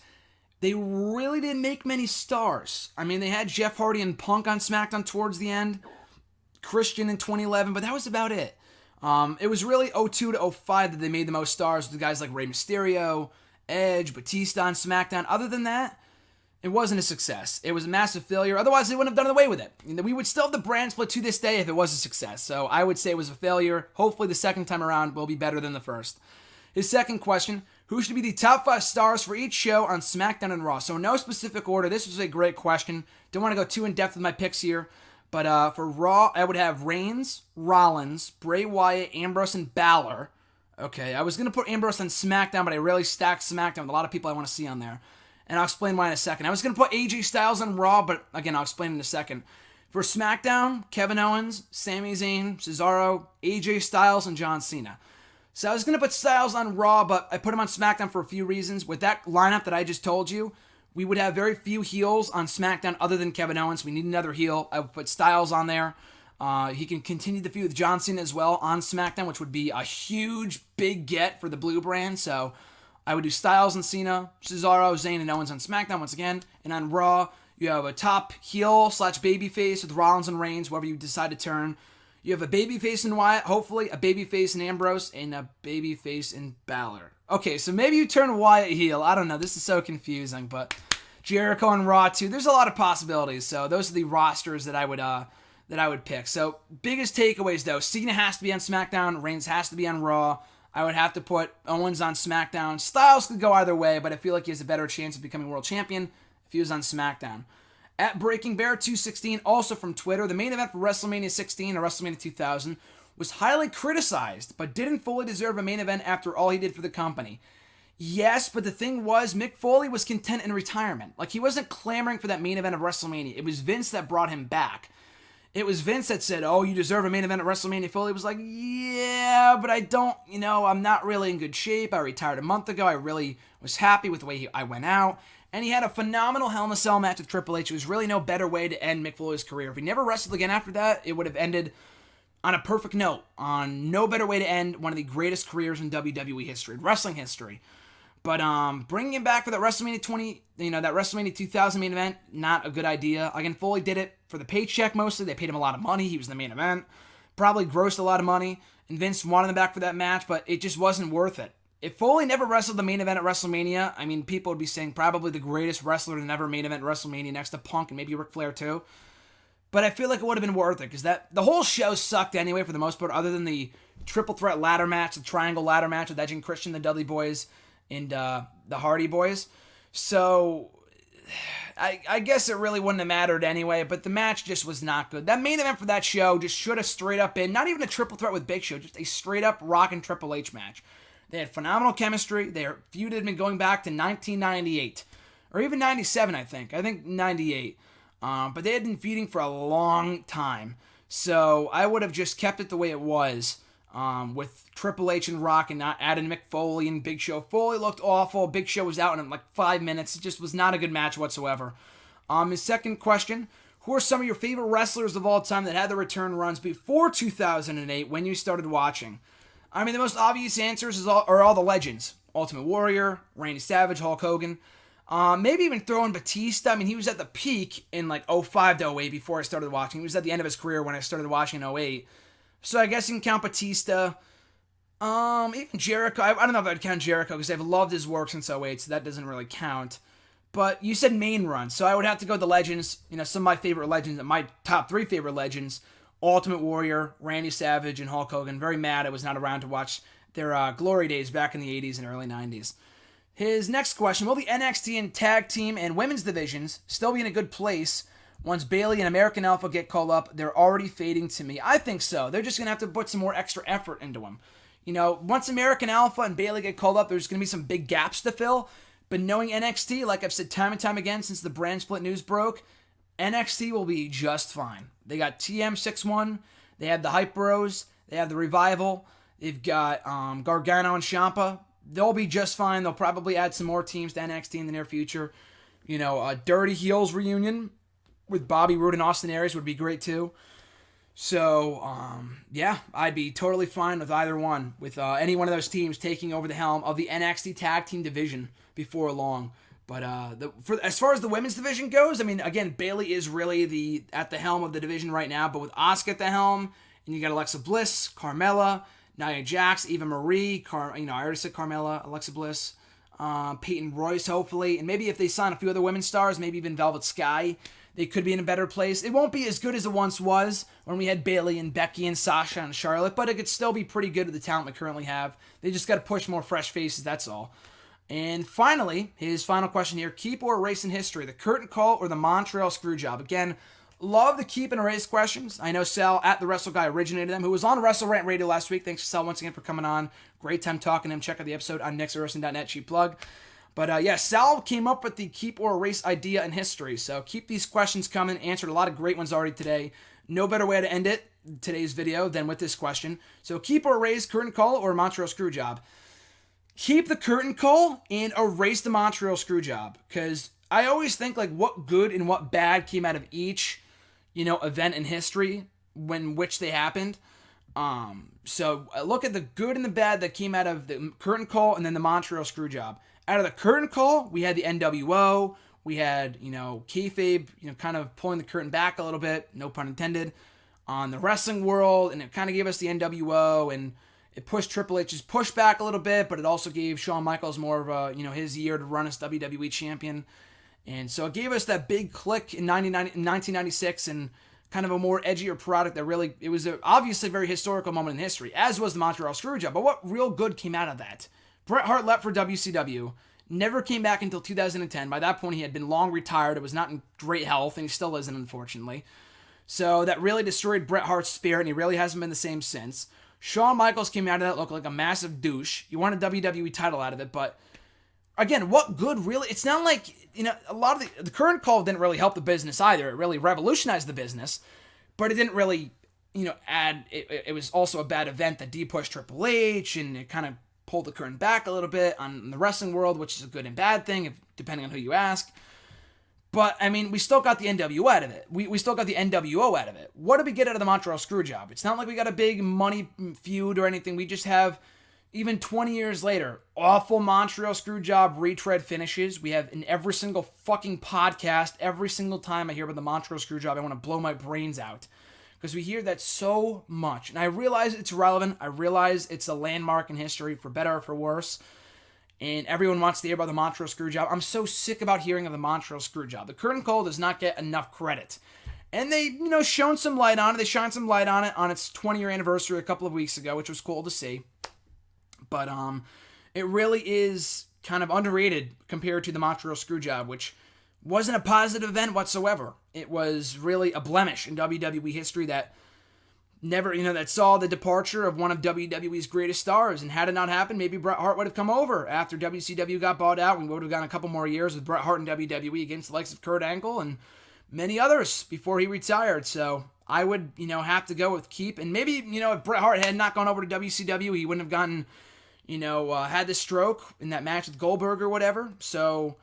they really didn't make many stars. I mean, they had Jeff Hardy and Punk on SmackDown towards the end, Christian in 2011, but that was about it. It was really 2002 to 2005 that they made the most stars with guys like Rey Mysterio, Edge, Batista on SmackDown. Other than that, It wasn't a success. It was a massive failure. Otherwise, they wouldn't have done away with it. We would still have the brand split to this day if it was a success. So I would say it was a failure. Hopefully the second time around will be better than the first. His second question, who should be the top 5 stars for each show on SmackDown and Raw? So no specific order. This was a great question. Don't want to go too in-depth with my picks here. But for Raw, I would have Reigns, Rollins, Bray Wyatt, Ambrose, and Balor. Okay, I was going to put Ambrose on SmackDown, but I really stacked SmackDown with a lot of people I want to see on there. And I'll explain why in a second. I was going to put AJ Styles on Raw, but again, I'll explain in a second. For SmackDown, Kevin Owens, Sami Zayn, Cesaro, AJ Styles, and John Cena. So I was going to put Styles on Raw, but I put him on SmackDown for a few reasons. With that lineup that I just told you, we would have very few heels on SmackDown other than Kevin Owens. We need another heel. I would put Styles on there. He can continue the feud with John Cena as well on SmackDown, which would be a huge, big get for the Blue brand. So I would do Styles and Cena, Cesaro, Zayn, and Owens on SmackDown once again. And on Raw, you have a top heel / babyface with Rollins and Reigns, whoever you decide to turn. You have a babyface in Wyatt, hopefully, a babyface in Ambrose, and a babyface in Balor. Okay, so maybe you turn Wyatt heel. I don't know. This is so confusing, but Jericho and Raw too. There's a lot of possibilities. So those are the rosters that I would pick. So biggest takeaways though: Cena has to be on SmackDown. Reigns has to be on Raw. I would have to put Owens on SmackDown. Styles could go either way, but I feel like he has a better chance of becoming world champion if he was on SmackDown. At Breaking Bear 216, also from Twitter, the main event for WrestleMania 16 or WrestleMania 2000 was highly criticized, but didn't fully deserve a main event after all he did for the company. Yes, but the thing was, Mick Foley was content in retirement. Like, he wasn't clamoring for that main event of WrestleMania. It was Vince that brought him back. It was Vince that said, oh, you deserve a main event at WrestleMania. Foley was like, yeah, but I don't, I'm not really in good shape. I retired a month ago. I really was happy with the way I went out. And he had a phenomenal Hell in a Cell match with Triple H. It was really no better way to end Mick Foley's career. If he never wrestled again after that, it would have ended on a perfect note. On no better way to end one of the greatest careers in WWE history, wrestling history. But bringing him back for that WrestleMania 20, that WrestleMania 2000 main event, not a good idea. Again, Foley did it for the paycheck mostly. They paid him a lot of money. He was the main event. Probably grossed a lot of money. And Vince wanted him back for that match, but it just wasn't worth it. If Foley never wrestled the main event at WrestleMania, people would be saying probably the greatest wrestler to never main event WrestleMania next to Punk and maybe Ric Flair too. But I feel like it would have been worth it because the whole show sucked anyway for the most part, other than the triple threat ladder match, the triangle ladder match with Edge and Christian, the Dudley Boys, and the Hardy Boys. So I guess it really wouldn't have mattered anyway, but the match just was not good. That main event for that show just should have straight up been not even a triple threat with Big Show, just a straight up Rock and Triple H match. They had phenomenal chemistry. Their feud had been going back to 1998. Or even 97, I think. I think 98. But they had been feuding for a long time. So I would have just kept it the way it was. With Triple H and Rock and not adding Mick Foley and Big Show. Foley looked awful. Big Show was out in like 5 minutes. It just was not a good match whatsoever. His second question. Who are some of your favorite wrestlers of all time that had their return runs before 2008 when you started watching? The most obvious answers are all the legends. Ultimate Warrior, Randy Savage, Hulk Hogan. Maybe even throw in Batista. He was at the peak in like 05 to 08 before I started watching. He was at the end of his career when I started watching in 08. So I guess you can count Batista. Even Jericho. I don't know if I'd count Jericho because I've loved his work since 08, so that doesn't really count. But you said main run, so I would have to go with the legends. Some of my favorite legends, my top 3 favorite legends. Ultimate Warrior, Randy Savage, and Hulk Hogan. Very mad I was not around to watch their glory days back in the 80s and early 90s. His next question, will the NXT and tag team and women's divisions still be in a good place once Bayley and American Alpha get called up? They're already fading to me. I think so. They're just going to have to put some more extra effort into them. Once American Alpha and Bayley get called up, there's going to be some big gaps to fill. But knowing NXT, like I've said time and time again since the brand split news broke, NXT will be just fine. They got TM61, they have the Hype Bros, they have the Revival, they've got Gargano and Ciampa. They'll be just fine. They'll probably add some more teams to NXT in the near future. A Dirty Heels reunion with Bobby Roode and Austin Aries would be great too. So, yeah, I'd be totally fine with either one, with any one of those teams taking over the helm of the NXT Tag Team division before long. But as far as the women's division goes, again, Bayley is really at the helm of the division right now. But with Asuka at the helm, and you got Alexa Bliss, Carmella, Nia Jax, Eva Marie, I already said Carmella, Alexa Bliss, Peyton Royce, hopefully. And maybe if they sign a few other women's stars, maybe even Velvet Sky, they could be in a better place. It won't be as good as it once was when we had Bayley and Becky and Sasha and Charlotte, but it could still be pretty good with the talent we currently have. They just got to push more fresh faces, that's all. And finally, his final question here, keep or erase in history, the curtain call or the Montreal Screwjob? Again, love the keep and erase questions. I know Sal at the Wrestle Guy originated them, who was on Wrestle Rant Radio last week. Thanks to Sal once again for coming on. Great time talking to him. Check out the episode on nextwrestling.net. Cheap plug. But yeah, Sal came up with the keep or erase idea in history. So keep these questions coming. Answered a lot of great ones already today. No better way to end today's video than with this question. So keep or erase curtain call or Montreal Screwjob? Keep the curtain call and erase the Montreal Screwjob. Because I always think like what good and what bad came out of each, event in history which they happened. So look at the good and the bad that came out of the curtain call and then the Montreal Screwjob. Out of the curtain call, we had the NWO. We had, kayfabe, kind of pulling the curtain back a little bit, no pun intended, on the wrestling world. And it kind of gave us the NWO, and it pushed Triple H's push back a little bit, but it also gave Shawn Michaels more of a, his year to run as WWE champion. And so it gave us that big click in 1996 and kind of a more edgier product that really, it was obviously a very historical moment in history, as was the Montreal Screwjob. But what real good came out of that? Bret Hart left for WCW, never came back until 2010. By that point, he had been long retired. It was not in great health, and he still isn't, unfortunately. So that really destroyed Bret Hart's spirit, and he really hasn't been the same since. Shawn Michaels came out of that looking like a massive douche. You want a WWE title out of it, but again, what good really? It's not like, a lot of the current call didn't really help the business either. It really revolutionized the business, but it didn't really, add, it was also a bad event that de-pushed Triple H, and it kind of pulled the curtain back a little bit on the wrestling world, which is a good and bad thing, depending on who you ask. But, we still got the NWO out of it. We still got the NWO out of it. What did we get out of the Montreal Screwjob? It's not like we got a big money feud or anything. We just have, even 20 years later, awful Montreal Screwjob retread finishes. We have in every single fucking podcast, every single time I hear about the Montreal Screwjob, I want to blow my brains out. Because we hear that so much. And I realize it's relevant. I realize it's a landmark in history, for better or for worse. And everyone wants to hear about the Montreal Screwjob. I'm so sick about hearing of the Montreal Screwjob. The curtain call does not get enough credit. And they, shone some light on it. They shined some light on it on its 20-year anniversary a couple of weeks ago, which was cool to see. But it really is kind of underrated compared to the Montreal Screwjob, which wasn't a positive event whatsoever. It was really a blemish in WWE history that never, that saw the departure of one of WWE's greatest stars. And had it not happened, maybe Bret Hart would have come over after WCW got bought out. We would have gotten a couple more years with Bret Hart and WWE against the likes of Kurt Angle and many others before he retired. So I would, have to go with keep. And maybe, if Bret Hart had not gone over to WCW, he wouldn't have gotten, had the stroke in that match with Goldberg or whatever. So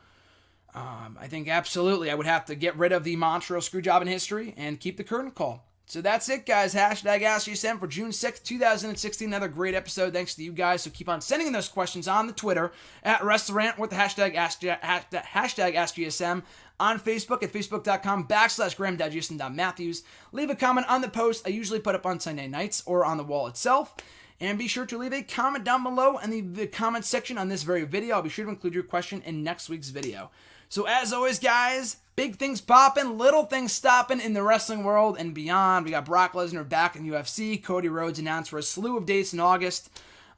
I think absolutely I would have to get rid of the Montreal Screwjob in history and keep the curtain call. So that's it, guys. Hashtag AskGSM for June 6th, 2016. Another great episode. Thanks to you guys. So keep on sending in those questions on the Twitter at WrestleRant with the hashtag AskGSM. On Facebook at facebook.com/Graham.Jason.Matthews. Leave a comment on the post I usually put up on Sunday nights or on the wall itself. And be sure to leave a comment down below in the comment section on this very video. I'll be sure to include your question in next week's video. So as always, guys, big things popping, little things stopping in the wrestling world and beyond. We got Brock Lesnar back in UFC. Cody Rhodes announced for a slew of dates in August.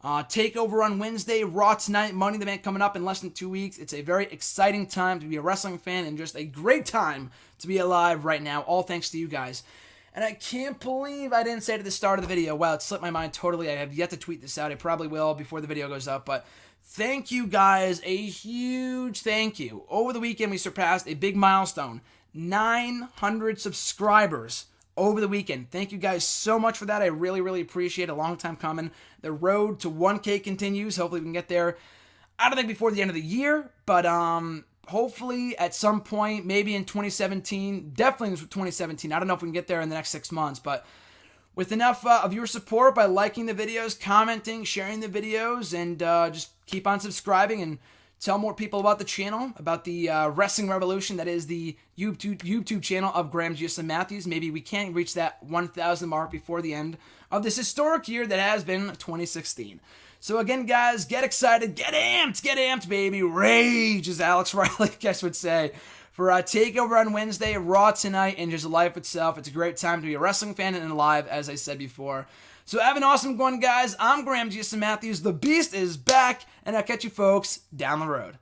TakeOver on Wednesday, Raw tonight, Money in the Bank coming up in less than 2 weeks. It's a very exciting time to be a wrestling fan and just a great time to be alive right now, all thanks to you guys. And I can't believe I didn't say it at the start of the video. Wow, it slipped my mind totally. I have yet to tweet this out. I probably will before the video goes up, but thank you guys, a huge thank you. Over the weekend, we surpassed a big milestone, 900 subscribers over the weekend. Thank you guys so much for that. I really, really appreciate it. A long time coming. The road to 1K continues. Hopefully we can get there, I don't think before the end of the year, but hopefully at some point, maybe in 2017, definitely in 2017. I don't know if we can get there in the next 6 months, but with enough of your support by liking the videos, commenting, sharing the videos, and just keep on subscribing and tell more people about the channel, about the wrestling revolution that is the YouTube channel of Graham Jason Matthews. Maybe we can reach that 1,000 mark before the end of this historic year that has been 2016. So again, guys, get excited, get amped, baby. Rage, as Alex Riley, I guess, would say, for TakeOver on Wednesday, Raw tonight, and just life itself. It's a great time to be a wrestling fan and alive, as I said before. So have an awesome one, guys. I'm Graham Jason Matthews. The Beast is back, and I'll catch you folks down the road.